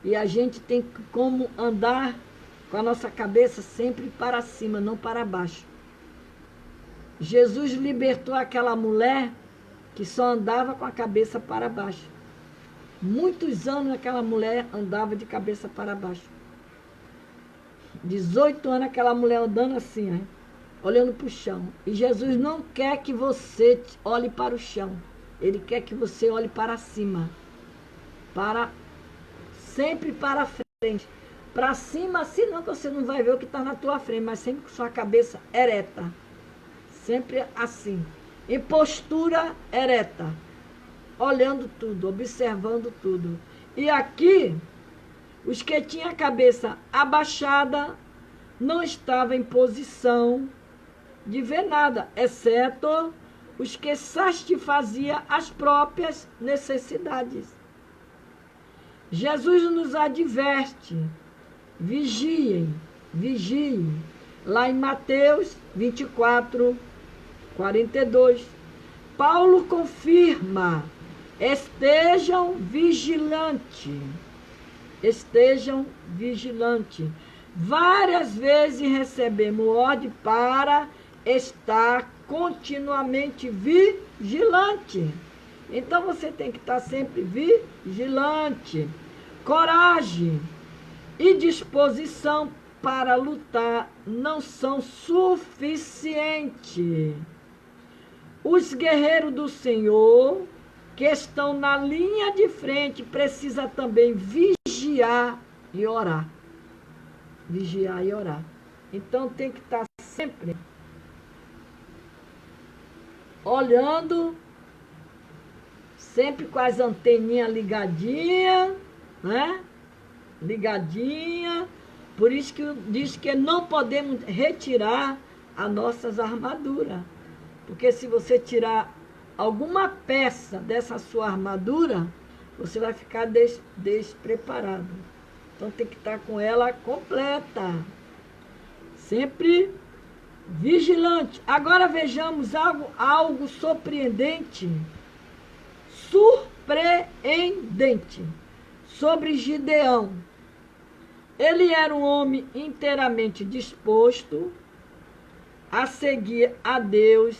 A: E a gente tem como andar com a nossa cabeça sempre para cima, não para baixo. Jesus libertou aquela mulher que só andava com a cabeça para baixo. Muitos anos aquela mulher andava de cabeça para baixo. 18 anos aquela mulher andando assim, olhando para o chão. E Jesus não quer que você olhe para o chão. Ele quer que você olhe para cima. Sempre para frente. Para cima, senão você não vai ver o que está na tua frente, mas sempre com sua cabeça ereta. Sempre assim. Em postura ereta. Olhando tudo, observando tudo. E aqui, os que tinham a cabeça abaixada não estavam em posição de ver nada, exceto os que satisfaziam as próprias necessidades. Jesus nos adverte, vigiem, vigiem. Lá em Mateus 24, 42, Paulo confirma, estejam vigilantes. Estejam vigilantes. Várias vezes recebemos ordem para estar continuamente vigilante. Então você tem que estar sempre vigilante. Coragem e disposição para lutar não são suficientes. Os guerreiros do Senhor, que estão na linha de frente, precisam também vigiar e orar. Vigiar e orar. Então tem que estar sempre olhando, sempre com as anteninhas ligadinhas, né? Ligadinha. Por isso que diz que não podemos retirar as nossas armaduras. Porque se você tirar alguma peça dessa sua armadura, você vai ficar despreparado. Então tem que estar com ela completa. Sempre vigilante. Agora vejamos algo surpreendente. Surpreendente. Sobre Gideão. Ele era um homem inteiramente disposto a seguir a Deus,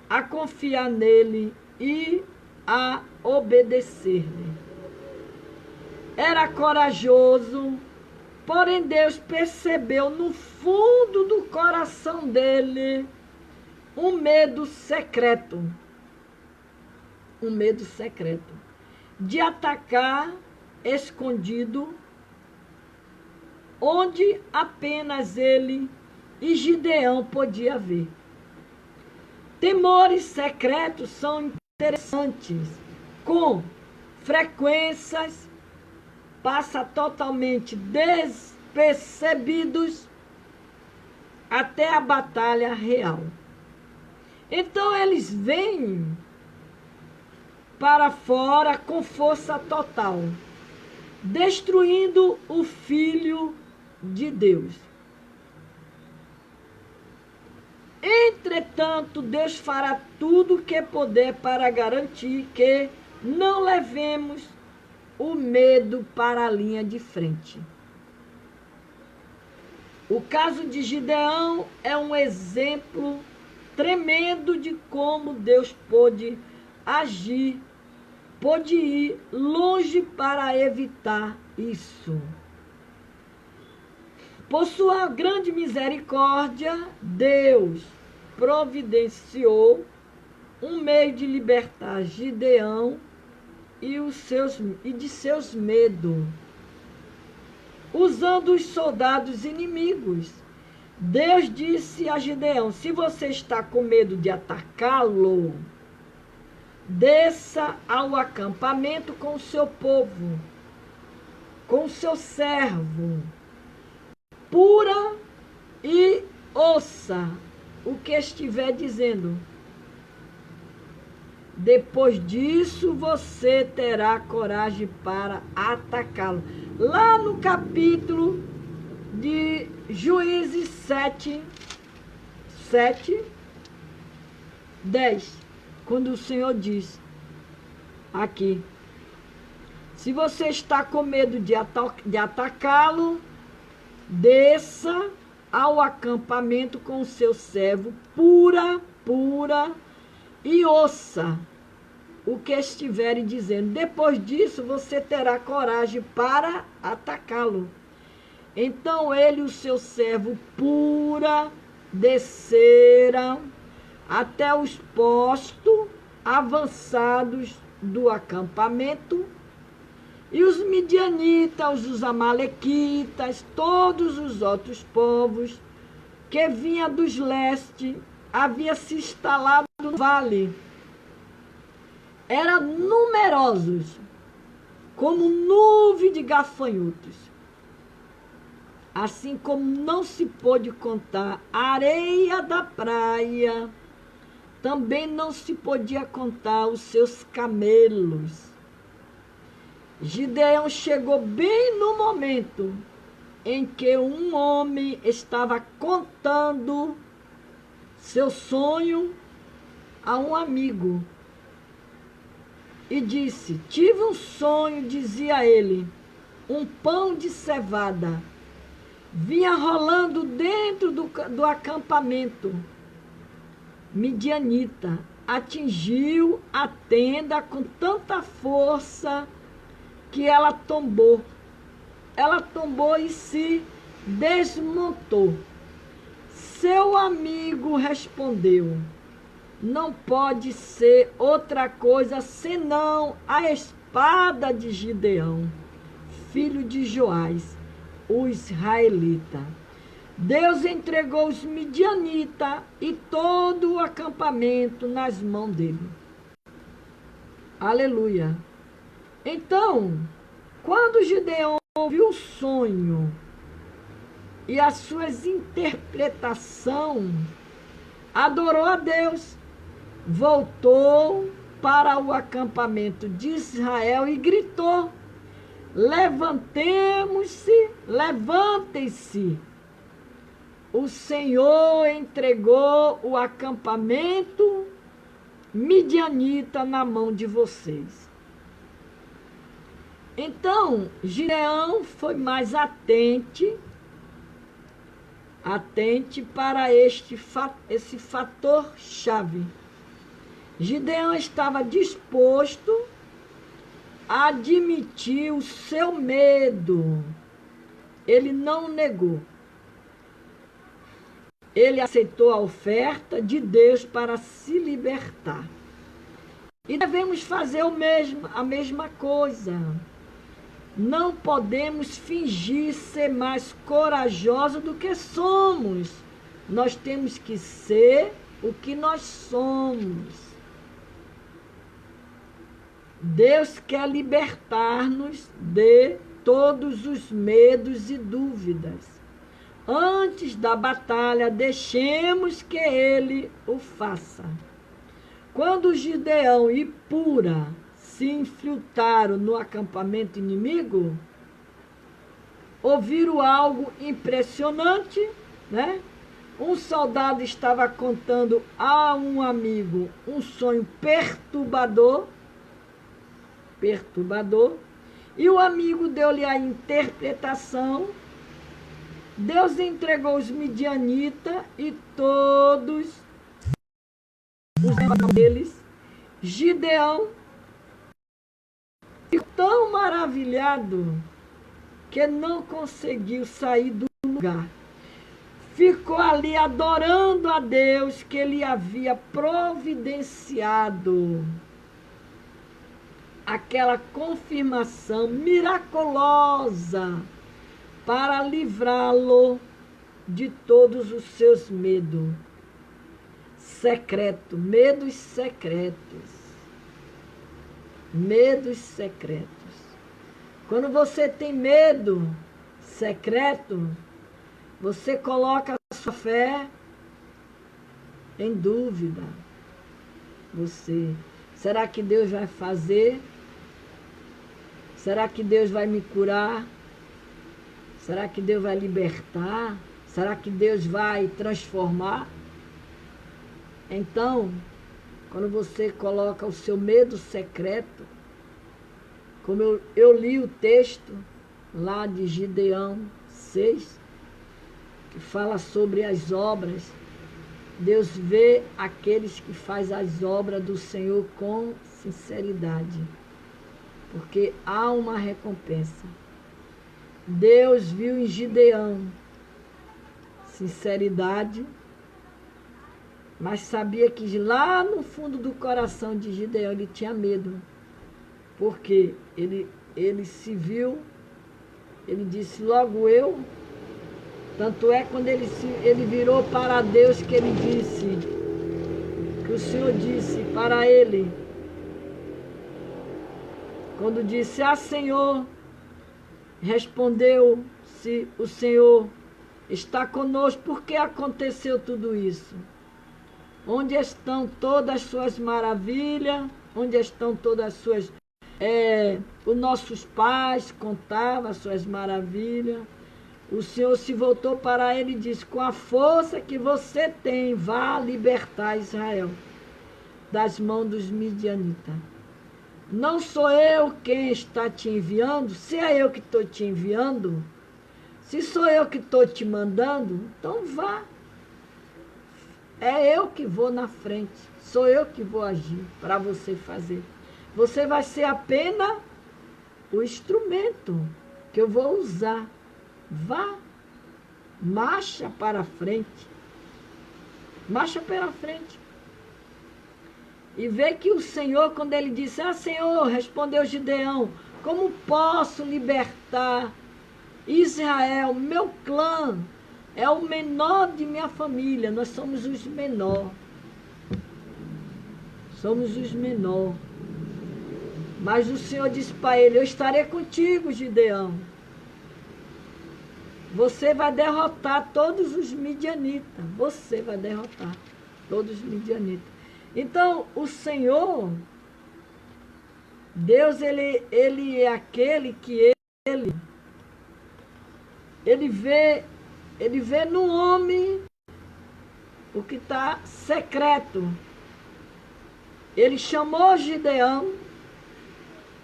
A: a confiar nele e a obedecer-lhe. Era corajoso, porém Deus percebeu no fundo do coração dele um medo secreto de atacar escondido, onde apenas ele e Gideão podia ver. Temores secretos são interessantes, com frequências passa totalmente despercebidos até a batalha real. Então eles vêm para fora com força total, destruindo o Filho de Deus. Entretanto, Deus fará tudo o que puder para garantir que não levemos o medo para a linha de frente. O caso de Gideão é um exemplo tremendo de como Deus pôde agir, pôde ir longe para evitar isso. Por sua grande misericórdia, Deus providenciou um meio de libertar Gideão e de seus medos, usando os soldados inimigos. Deus disse a Gideão: se você está com medo de atacá-lo, desça ao acampamento com o seu povo, com o seu servo, pura e ouça o que estiver dizendo. Depois disso, você terá coragem para atacá-lo. Lá no capítulo de Juízes 7, 10, quando o Senhor diz aqui: se você está com medo de atacá-lo, desça ao acampamento com o seu servo, pura, e ouça o que estiverem dizendo. Depois disso, você terá coragem para atacá-lo. Então ele e o seu servo pura desceram até os postos avançados do acampamento, e os midianitas, os amalequitas, todos os outros povos que vinham dos leste, havia se instalado no vale. Eram numerosos, como nuvem de gafanhotos. Assim como não se pôde contar a areia da praia, também não se podia contar os seus camelos. Gideão chegou bem no momento em que um homem estava contando seu sonho a um amigo. E disse: tive um sonho, dizia ele, um pão de cevada vinha rolando dentro do acampamento midianita, atingiu a tenda com tanta força que ela tombou e se desmontou. Seu amigo respondeu: não pode ser outra coisa senão a espada de Gideão, filho de Joás, o israelita. Deus entregou os midianitas e todo o acampamento nas mãos dele. Aleluia. Então, quando Gideão ouviu o sonho e as suas interpretações, adorou a Deus, voltou para o acampamento de Israel e gritou: levantem-se. O Senhor entregou o acampamento midianita na mão de vocês. Então, Gideão foi mais atente para esse fator chave. Gideão estava disposto a admitir o seu medo. Ele não negou. Ele aceitou a oferta de Deus para se libertar. E devemos fazer a mesma coisa. Não podemos fingir ser mais corajosos do que somos. Nós temos que ser o que nós somos. Deus quer libertar-nos de todos os medos e dúvidas. Antes da batalha, deixemos que Ele o faça. Quando Gideão e Pura se infiltraram no acampamento inimigo, ouviram algo impressionante, né? Um soldado estava contando a um amigo um sonho perturbador, e o amigo deu-lhe a interpretação. Deus entregou os midianitas e todos os deles. Gideão ficou tão maravilhado que não conseguiu sair do lugar. Ficou ali adorando a Deus que ele havia providenciado aquela confirmação miraculosa para livrá-lo de todos os seus medos secretos, medos secretos. Medos secretos. Quando você tem medo secreto, você coloca a sua fé em dúvida. Será que Deus vai fazer? Será que Deus vai me curar? Será que Deus vai libertar? Será que Deus vai transformar? Então, quando você coloca o seu medo secreto, como eu li o texto lá de Gideão 6, que fala sobre as obras, Deus vê aqueles que fazem as obras do Senhor com sinceridade, porque há uma recompensa. Deus viu em Gideão sinceridade, mas sabia que lá no fundo do coração de Gideão ele tinha medo, porque ele se viu, ele disse, logo eu. Tanto é quando ele virou para Deus que ele disse, que o Senhor disse para ele, quando disse, Senhor, respondeu-se o Senhor, está conosco, por que aconteceu tudo isso? Onde estão todas as suas maravilhas? Onde estão todas as suas... os nossos pais contavam as suas maravilhas. O Senhor se voltou para ele e disse, com a força que você tem, vá libertar Israel das mãos dos midianitas. Não sou eu quem está te enviando? Se é eu que estou te enviando, se sou eu que estou te mandando, então vá. É eu que vou na frente, sou eu que vou agir para você fazer. Você vai ser apenas o instrumento que eu vou usar. Vá, marcha para frente. Marcha para frente. E vê que o Senhor, quando ele disse, Senhor, respondeu Gideão, como posso libertar Israel, meu clã? É o menor de minha família, nós somos os menores. Somos os menores. Mas o Senhor disse para ele, eu estarei contigo, Gideão. Você vai derrotar todos os midianitas. Você vai derrotar todos os midianitas. Então, o Senhor, Deus, ele é aquele que ele vê no homem o que está secreto. Ele chamou Gideão,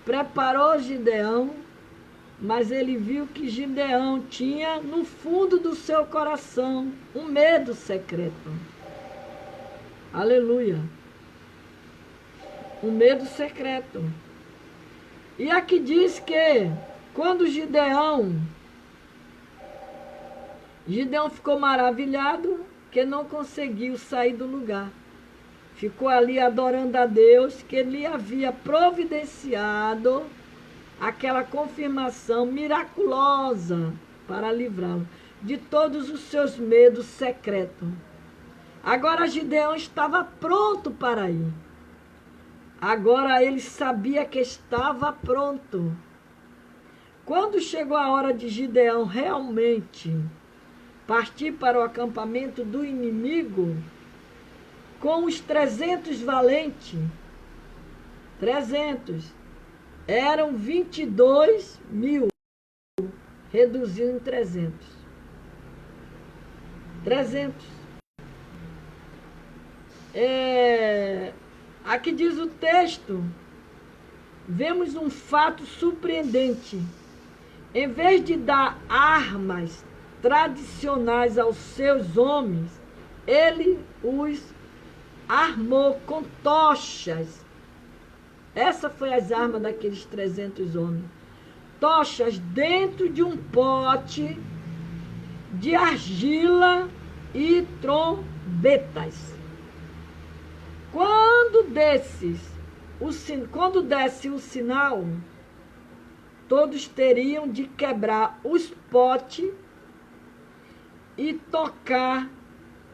A: preparou Gideão, mas ele viu que Gideão tinha no fundo do seu coração um medo secreto. Aleluia. Um medo secreto. E aqui diz que quando Gideão ficou maravilhado, que não conseguiu sair do lugar. Ficou ali adorando a Deus, que ele havia providenciado aquela confirmação miraculosa para livrá-lo de todos os seus medos secretos. Agora Gideão estava pronto para ir. Agora ele sabia que estava pronto. Quando chegou a hora de Gideão realmente partir para o acampamento do inimigo, com os 300 valentes, 300, eram 22 mil, reduziu em 300. 300. Aqui diz o texto, vemos um fato surpreendente. Em vez de dar armas tradicionais aos seus homens, ele os armou com tochas. Essa foi as armas daqueles 300 homens. Tochas dentro de um pote de argila e trombetas. Quando desse o sinal, todos teriam de quebrar os potes e tocar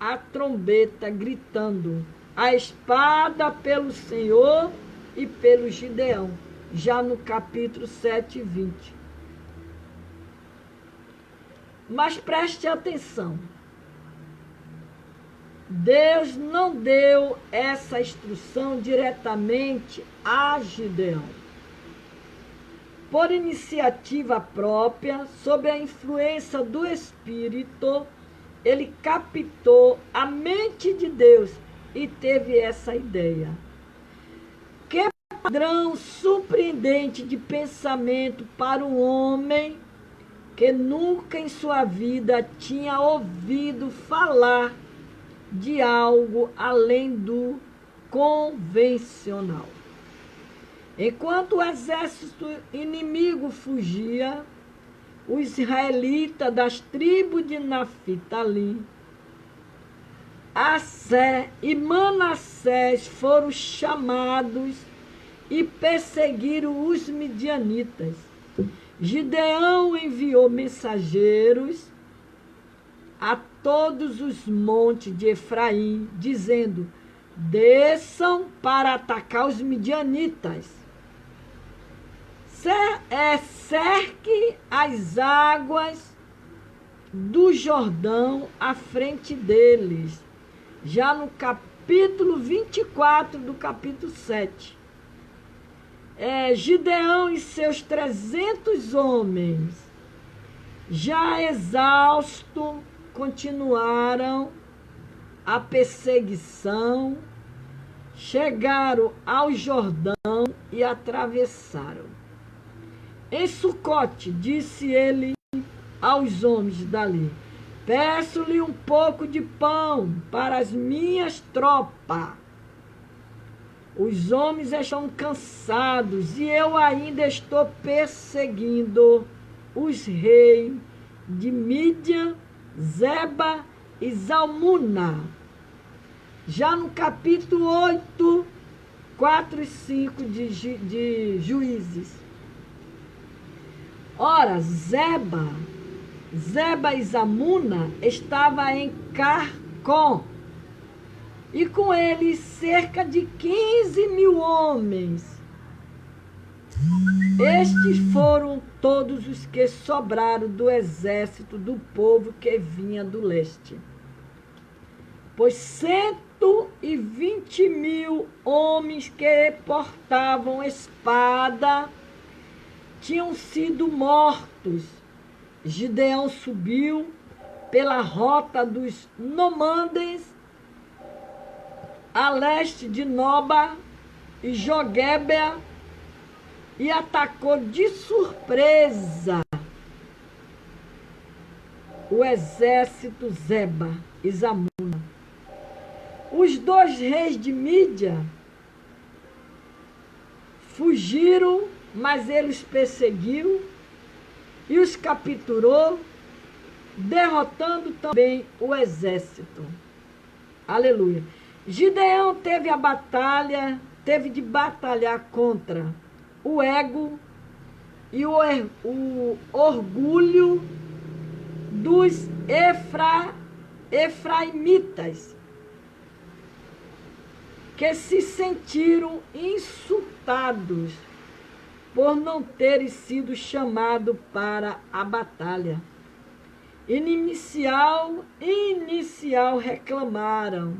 A: a trombeta, gritando: a espada pelo Senhor e pelo Gideão. Já no capítulo 7, 20. Mas preste atenção. Deus não deu essa instrução diretamente a Gideão. Por iniciativa própria, sob a influência do Espírito, ele captou a mente de Deus e teve essa ideia. Que padrão surpreendente de pensamento para um homem que nunca em sua vida tinha ouvido falar de algo além do convencional. Enquanto o exército inimigo fugia, os israelitas das tribos de Naftali, Assé e Manassés foram chamados e perseguiram os midianitas. Gideão enviou mensageiros a todos os montes de Efraim, dizendo: desçam para atacar os midianitas. Cerque as águas do Jordão à frente deles. Já no capítulo 24 do capítulo 7. Gideão e seus 300 homens, já exaustos, continuaram a perseguição, chegaram ao Jordão e atravessaram. Em Sucote, disse ele aos homens dali: peço-lhe um pouco de pão para as minhas tropas. Os homens estão cansados e eu ainda estou perseguindo os reis de Mídia, Zeba e Zalmuna. Já no capítulo 8, 4 e 5 de Juízes. Ora, Zeba e Zalmuna estava em Carcom, e com eles cerca de 15.000 homens. Estes foram todos os que sobraram do exército do povo que vinha do leste. Pois 120.000 homens que portavam espada tinham sido mortos. Gideão subiu pela rota dos Nomandes, a leste de Noba e Joguébea, e atacou de surpresa o exército Zeba e Zalmuna. Os dois reis de Mídia fugiram, mas ele os perseguiu e os capturou, derrotando também o exército. Aleluia. Gideão teve de batalhar contra o ego e o orgulho dos efraimitas, que se sentiram insultados por não terem sido chamados para a batalha. Inicial reclamaram: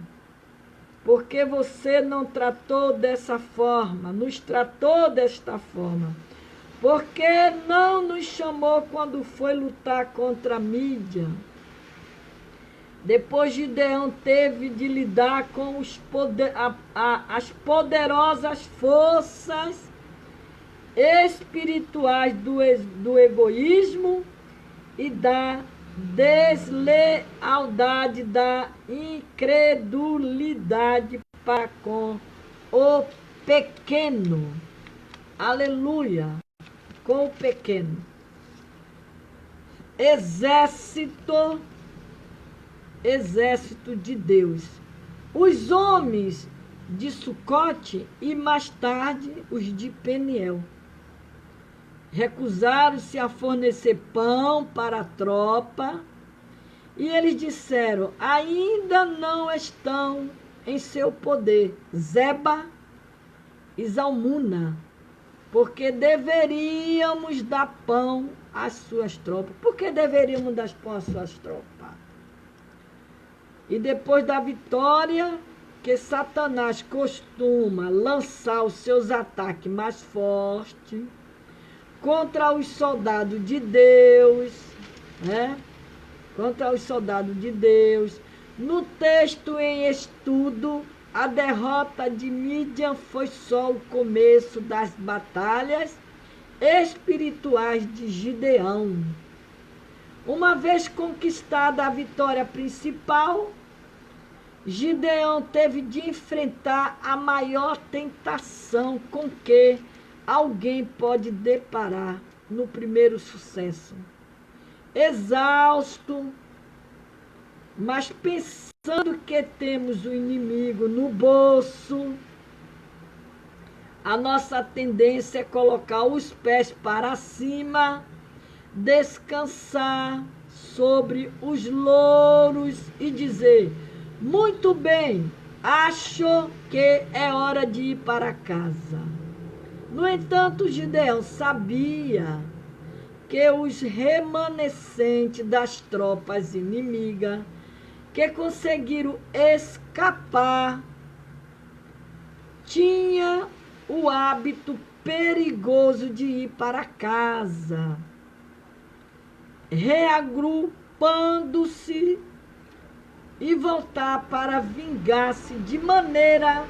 A: porque você não tratou dessa forma, nos tratou desta forma? Porque não nos chamou quando foi lutar contra a Mídia? Depois Gideão teve de lidar com as poderosas forças espirituais do egoísmo e da deslealdade, da incredulidade para com o pequeno. Aleluia! Com o pequeno. exército de Deus. Os homens de Sucote e mais tarde os de Peniel recusaram-se a fornecer pão para a tropa e eles disseram: ainda não estão em seu poder Zeba e Zalmuna, porque deveríamos dar pão às suas tropas. Por que deveríamos dar pão às suas tropas? E depois da vitória, que Satanás costuma lançar os seus ataques mais fortes contra os soldados de Deus, né? Contra os soldados de Deus. No texto em estudo, a derrota de Midian foi só o começo das batalhas espirituais de Gideão. Uma vez conquistada a vitória principal, Gideão teve de enfrentar a maior tentação com que alguém pode deparar no primeiro sucesso. Exausto, mas pensando que temos o inimigo no bolso, a nossa tendência é colocar os pés para cima, descansar sobre os louros e dizer: muito bem, acho que é hora de ir para casa. No entanto, Gideão sabia que os remanescentes das tropas inimigas que conseguiram escapar tinha o hábito perigoso de ir para casa, reagrupando-se e voltar para vingar-se de maneira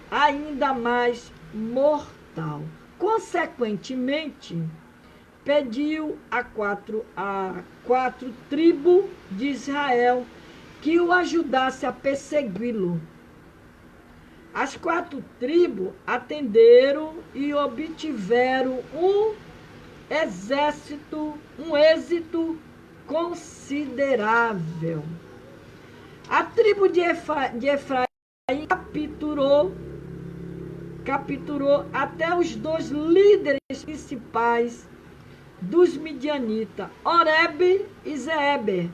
A: ainda mais mortal. Consequentemente, pediu a quatro tribos de Israel que o ajudasse a persegui-lo. As 4 tribos atenderam e obtiveram um êxito considerável. A tribo de Efraim capturou até os 2 líderes principais dos midianitas, Oreb e Zeeb.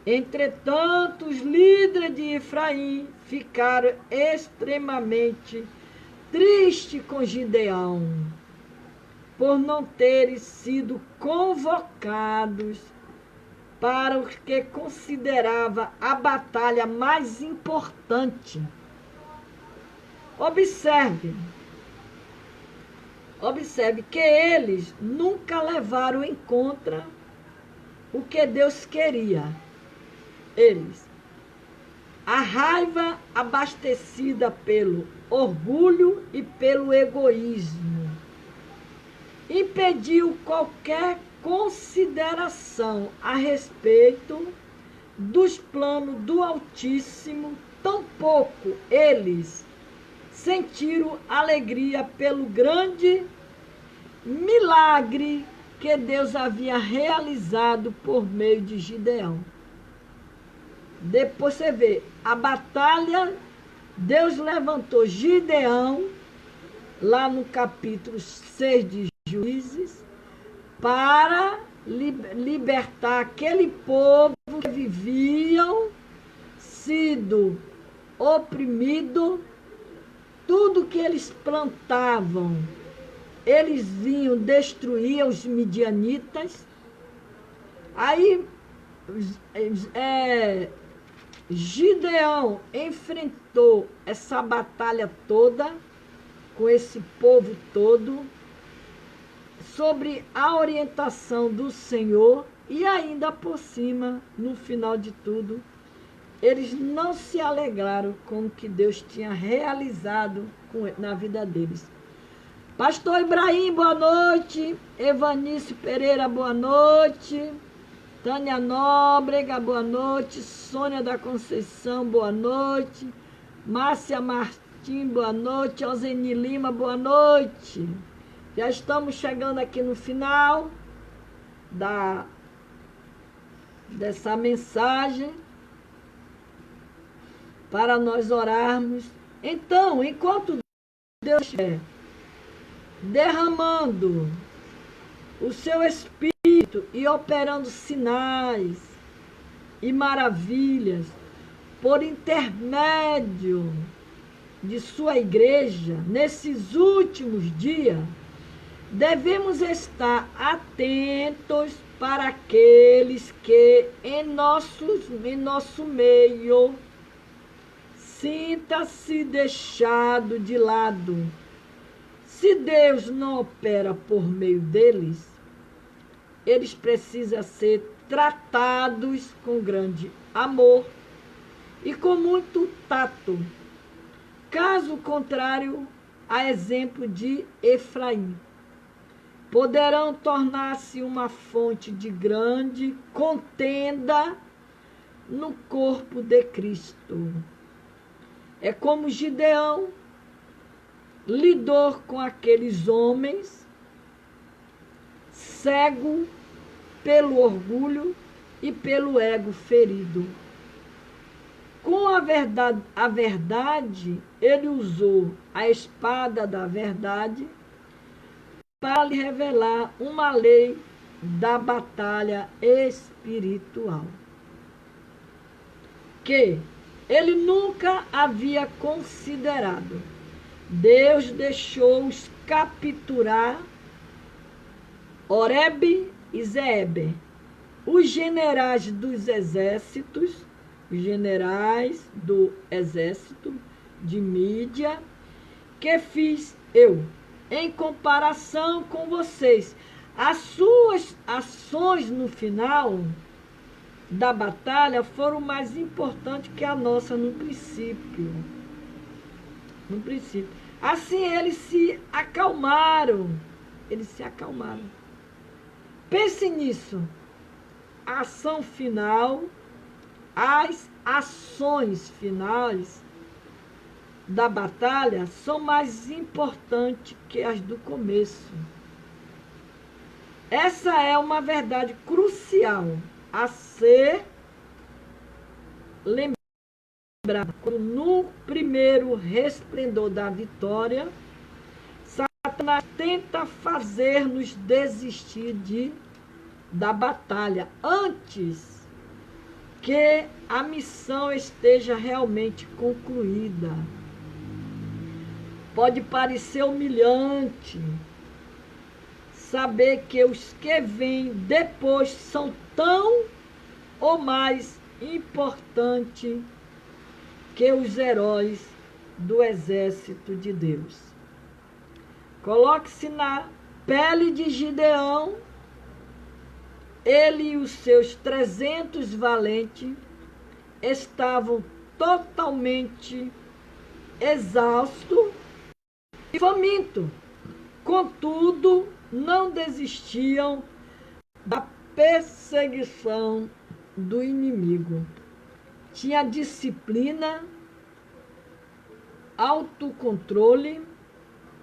A: Entretanto, os líderes de Efraim ficaram extremamente tristes com Gideão, por não terem sido convocados para o que considerava a batalha mais importante. Observe que eles nunca levaram em conta o que Deus queria. A raiva abastecida pelo orgulho e pelo egoísmo impediu qualquer consideração a respeito dos planos do Altíssimo. Tampouco eles sentiram alegria pelo grande milagre que Deus havia realizado por meio de Gideão. Depois você vê, a batalha, Deus levantou Gideão, lá no capítulo 6 de Juízes, para libertar aquele povo que viviam sido oprimido. Tudo que eles plantavam, eles vinham destruir os midianitas. Aí Gideão enfrentou essa batalha toda com esse povo todo, sobre a orientação do Senhor, e ainda por cima, no final de tudo, eles não se alegraram com o que Deus tinha realizado na vida deles. Pastor Ibrahim, boa noite. Evanice Pereira, boa noite. Tânia Nóbrega, boa noite. Sônia da Conceição, boa noite. Márcia Martim, boa noite. Alzeni Lima, boa noite. Já estamos chegando aqui no final. dessa mensagem para nós orarmos. Então, enquanto Deus estiver derramando o seu Espírito e operando sinais e maravilhas por intermédio de sua igreja, nesses últimos dias, devemos estar atentos para aqueles que em nosso meio sinta-se deixado de lado. Se Deus não opera por meio deles, eles precisam ser tratados com grande amor e com muito tato. Caso contrário, a exemplo de Efraim, poderão tornar-se uma fonte de grande contenda no corpo de Cristo. É como Gideão lidou com aqueles homens cego pelo orgulho e pelo ego ferido. Com a verdade, ele usou a espada da verdade para lhe revelar uma lei da batalha espiritual, que ele nunca havia considerado. Deus deixou-os capturar Oreb e Zeeb, os generais dos exércitos, os generais do exército de Mídia, que fiz eu, em comparação com vocês. As suas ações no final da batalha foram mais importantes que a nossa no princípio. No princípio. Assim eles se acalmaram. Eles se acalmaram. Pense nisso. A ação final, as ações finais da batalha são mais importantes que as do começo. Essa é uma verdade crucial a ser lembrada. No primeiro resplendor da vitória, Satanás tenta fazer-nos desistir da batalha antes que a missão esteja realmente concluída. Pode parecer humilhante saber que os que vêm depois são tão ou mais importantes que os heróis do exército de Deus. Coloque-se na pele de Gideão. Ele e os seus 300 valentes estavam totalmente exaustos e famintos. Contudo, não desistiam da perseguição do inimigo. Tinha disciplina, autocontrole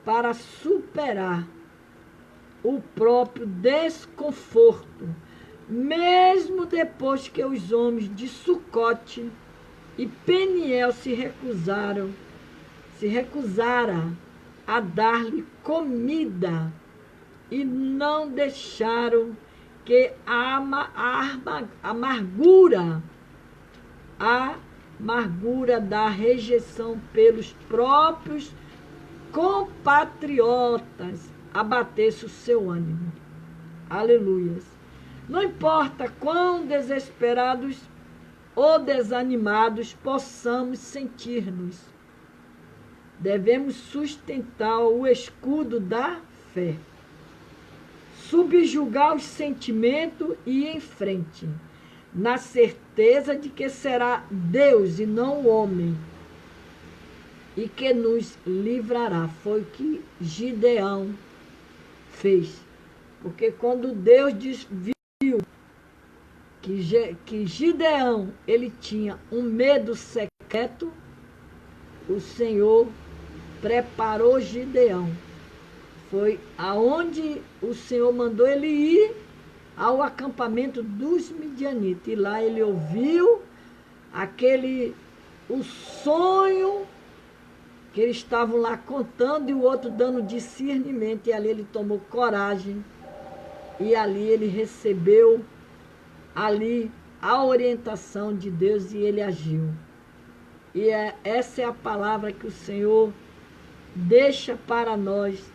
A: para superar o próprio desconforto, mesmo depois que os homens de Sucote e Peniel se recusaram a dar-lhe comida e não deixaram que a amargura da rejeição pelos próprios compatriotas abatesse o seu ânimo. Aleluias. Não importa quão desesperados ou desanimados possamos sentir-nos, devemos sustentar o escudo da fé, subjugar os sentimentos e ir em frente, na certeza de que será Deus e não o homem, e que nos livrará. Foi o que Gideão fez. Porque quando Deus viu que Gideão ele tinha um medo secreto, o Senhor preparou Gideão. Foi aonde o Senhor mandou ele ir ao acampamento dos midianitas. E lá ele ouviu o sonho que eles estavam lá contando e o outro dando discernimento. E ali ele tomou coragem e ali ele recebeu ali a orientação de Deus e ele agiu. E essa é a palavra que o Senhor deixa para nós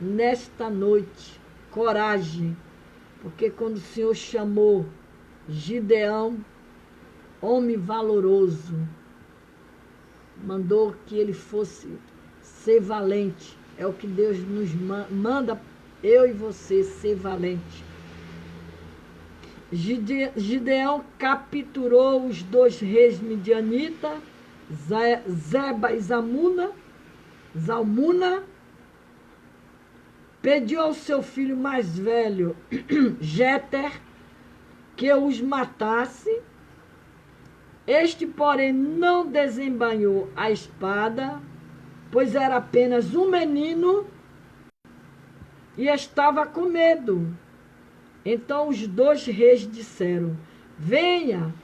A: nesta noite. Coragem. Porque quando o Senhor chamou Gideão, homem valoroso, mandou que ele fosse ser valente. É o que Deus nos manda, eu e você, ser valente. Gideão capturou os 2 reis midianitas, Zeba e Zalmuna, pediu ao seu filho mais velho, Jeter, que os matasse. Este, porém, não desembainhou a espada, pois era apenas um menino e estava com medo. Então os 2 reis disseram: venha,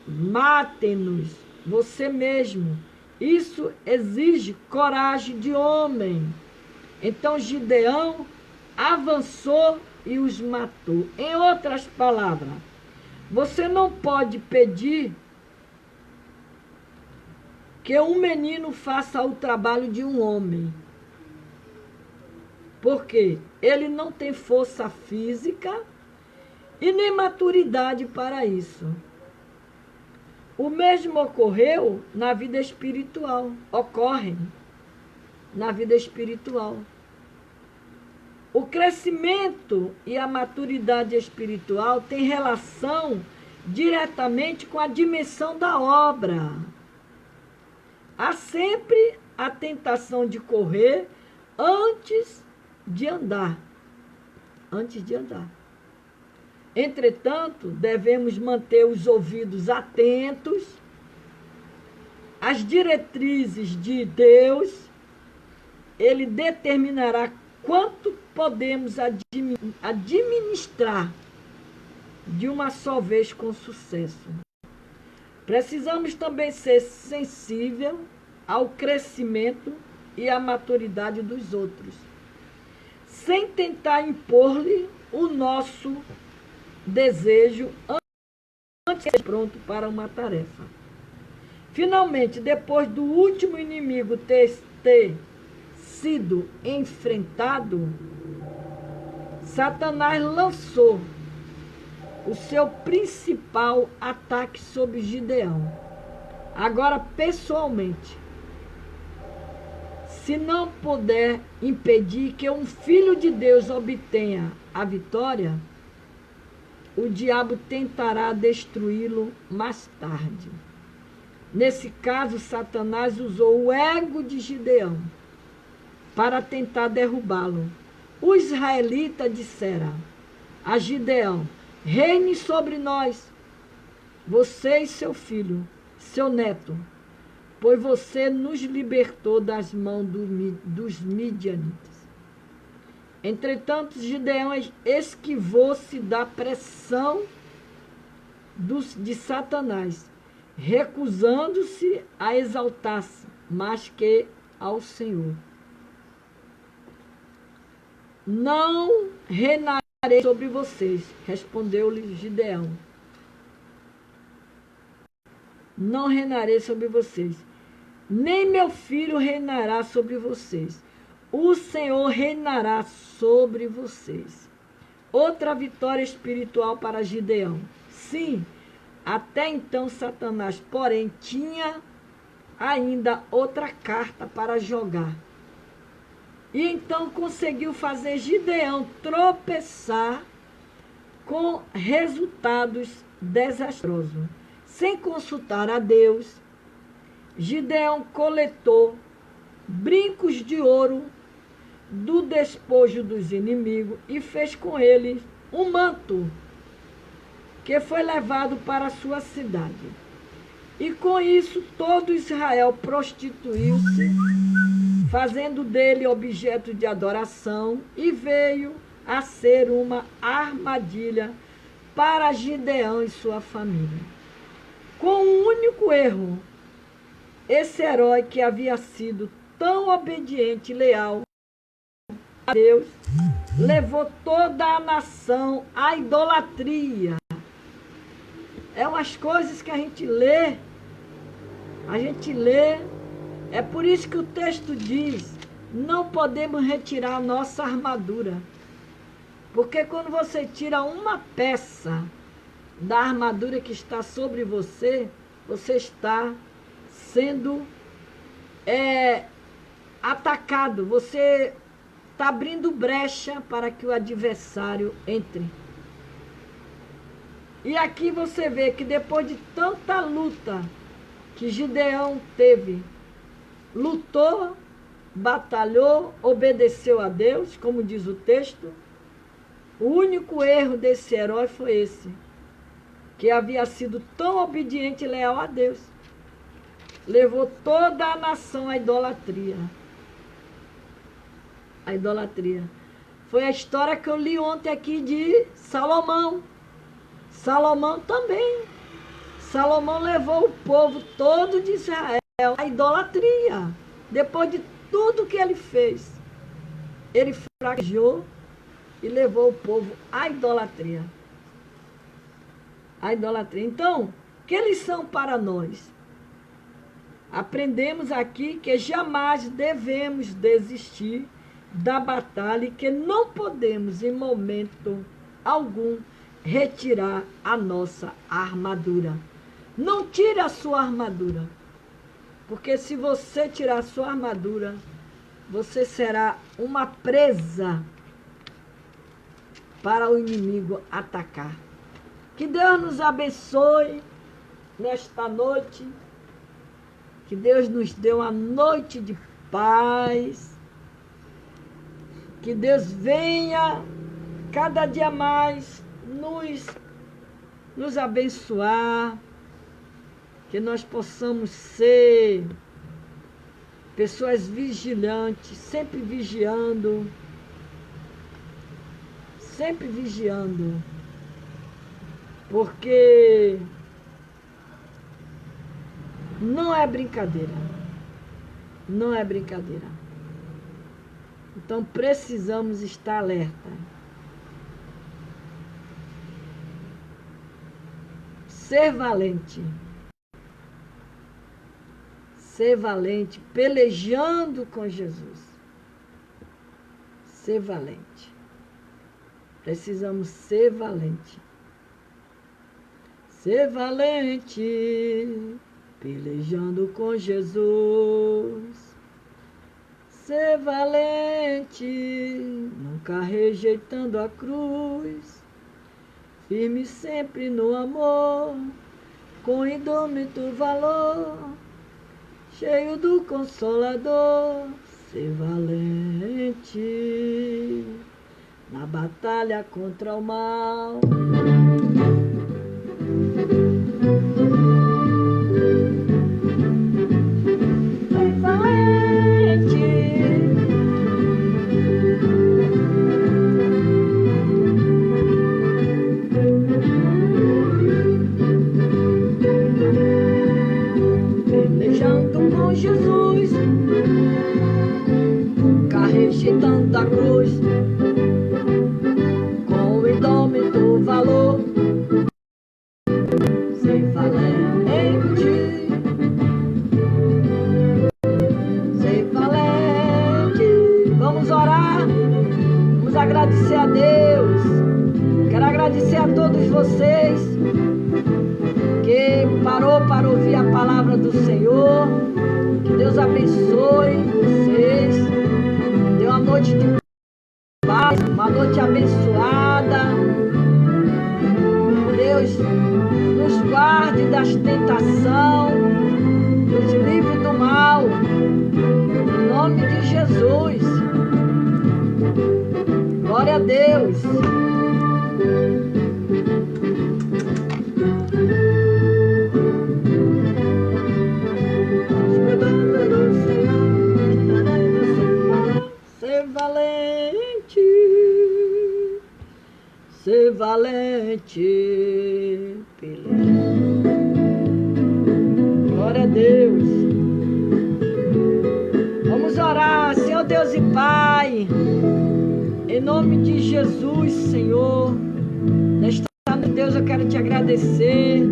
A: mate-nos você mesmo. Isso exige coragem de homem. Então Gideão avançou e os matou. Em outras palavras, você não pode pedir que um menino faça o trabalho de um homem. Porque ele não tem força física e nem maturidade para isso. O mesmo ocorreu na vida espiritual. Ocorre na vida espiritual. O crescimento e a maturidade espiritual têm relação diretamente com a dimensão da obra. Há sempre a tentação de correr antes de andar. Antes de andar. Entretanto, devemos manter os ouvidos atentos às diretrizes de Deus. Ele determinará quanto podemos administrar de uma só vez com sucesso. Precisamos também ser sensível ao crescimento e à maturidade dos outros, sem tentar impor-lhe o nosso desejo antes de ser pronto para uma tarefa. Finalmente, depois do último inimigo ter sido enfrentado, Satanás lançou o seu principal ataque sobre Gideão. Agora, pessoalmente, se não puder impedir que um filho de Deus obtenha a vitória, o diabo tentará destruí-lo mais tarde. Nesse caso, Satanás usou o ego de Gideão para tentar derrubá-lo. Os israelitas disseram a Gideão: reine sobre nós, você e seu filho, seu neto, pois você nos libertou das mãos dos midianitas. Entretanto, Gideão esquivou-se da pressão de Satanás, recusando-se a exaltar-se mais que ao Senhor. Não reinarei sobre vocês, respondeu-lhe Gideão. Não reinarei sobre vocês, nem meu filho reinará sobre vocês. O Senhor reinará sobre vocês. Outra vitória espiritual para Gideão. Sim, até então Satanás, porém, tinha ainda outra carta para jogar. E então conseguiu fazer Gideão tropeçar com resultados desastrosos. Sem consultar a Deus, Gideão coletou brincos de ouro do despojo dos inimigos e fez com eles um manto que foi levado para a sua cidade. E com isso todo Israel prostituiu-se, fazendo dele objeto de adoração, e veio a ser uma armadilha para Gideão e sua família. Com um único erro, esse herói que havia sido tão obediente e leal a Deus, levou toda a nação à idolatria. É umas coisas que a gente lê, é por isso que o texto diz, não podemos retirar a nossa armadura. Porque quando você tira uma peça da armadura que está sobre você, você está sendo atacado, você está abrindo brecha para que o adversário entre. E aqui você vê que depois de tanta luta que Gideão teve, lutou, batalhou, obedeceu a Deus, como diz o texto, o único erro desse herói foi esse, que havia sido tão obediente e leal a Deus. Levou toda a nação à idolatria. A idolatria. Foi a história que eu li ontem aqui de Salomão. Salomão também. Salomão levou o povo todo de Israel à idolatria. Depois de tudo que ele fez, ele fraquejou e levou o povo à idolatria. A idolatria. Então, que lição para nós? Aprendemos aqui que jamais devemos desistir da batalha e que não podemos, em momento algum, retirar a nossa armadura. Não tire a sua armadura, porque se você tirar a sua armadura, você será uma presa para o inimigo atacar. Que Deus nos abençoe nesta noite, que Deus nos dê uma noite de paz, que Deus venha cada dia mais nos abençoar, que nós possamos ser pessoas vigilantes, sempre vigiando, porque não é brincadeira, não é brincadeira. Então precisamos estar alerta. Ser valente, pelejando com Jesus. Ser valente. Precisamos ser valente. Ser valente, pelejando com Jesus. Ser valente, nunca rejeitando a cruz. Firme sempre no amor, com indômito valor, cheio do Consolador. Ser valente na batalha contra o mal. Ser valente, pelejando com Jesus, carregando a cruz, com o indômito valor. Ser valente, ser valente. Vamos orar, vamos agradecer a Deus. Quero agradecer a todos vocês que parou para ouvir a palavra do Senhor. Que Deus abençoe vocês. Dê uma noite de paz, uma noite abençoada. Deus nos guarde das tentações, nos livre do mal. Em nome de Jesus. Glória a Deus. Ser valente. ser valente, pelejar. Glória a Deus. Vamos orar, Senhor Deus e Pai, em nome de Jesus, Senhor. Nesta noite, Deus, eu quero te agradecer.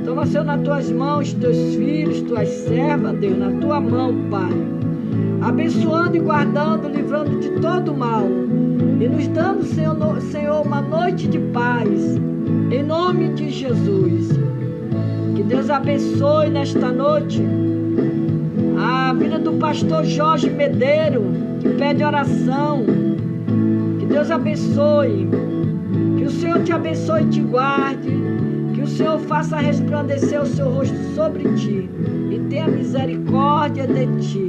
A: Toma, Senhor, nas tuas mãos, teus filhos, tuas servas, Deus, na tua mão, Pai. Abençoando e guardando, livrando de todo mal. E nos dando, Senhor, uma noite de paz. Em nome de Jesus. Que Deus abençoe nesta noite a vida do pastor Jorge Medeiro, que pede oração. Que Deus abençoe. Que o Senhor te abençoe e te guarde. Que o Senhor faça resplandecer o seu rosto sobre ti e tenha misericórdia de ti.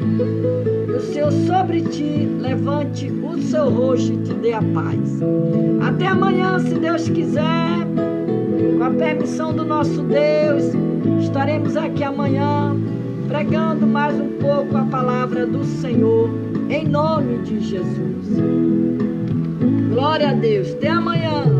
A: Que o Senhor sobre ti levante o seu rosto e te dê a paz. Até amanhã, se Deus quiser. Com a permissão do nosso Deus, estaremos aqui amanhã pregando mais um pouco a palavra do Senhor, em nome de Jesus. Glória a Deus. Até amanhã.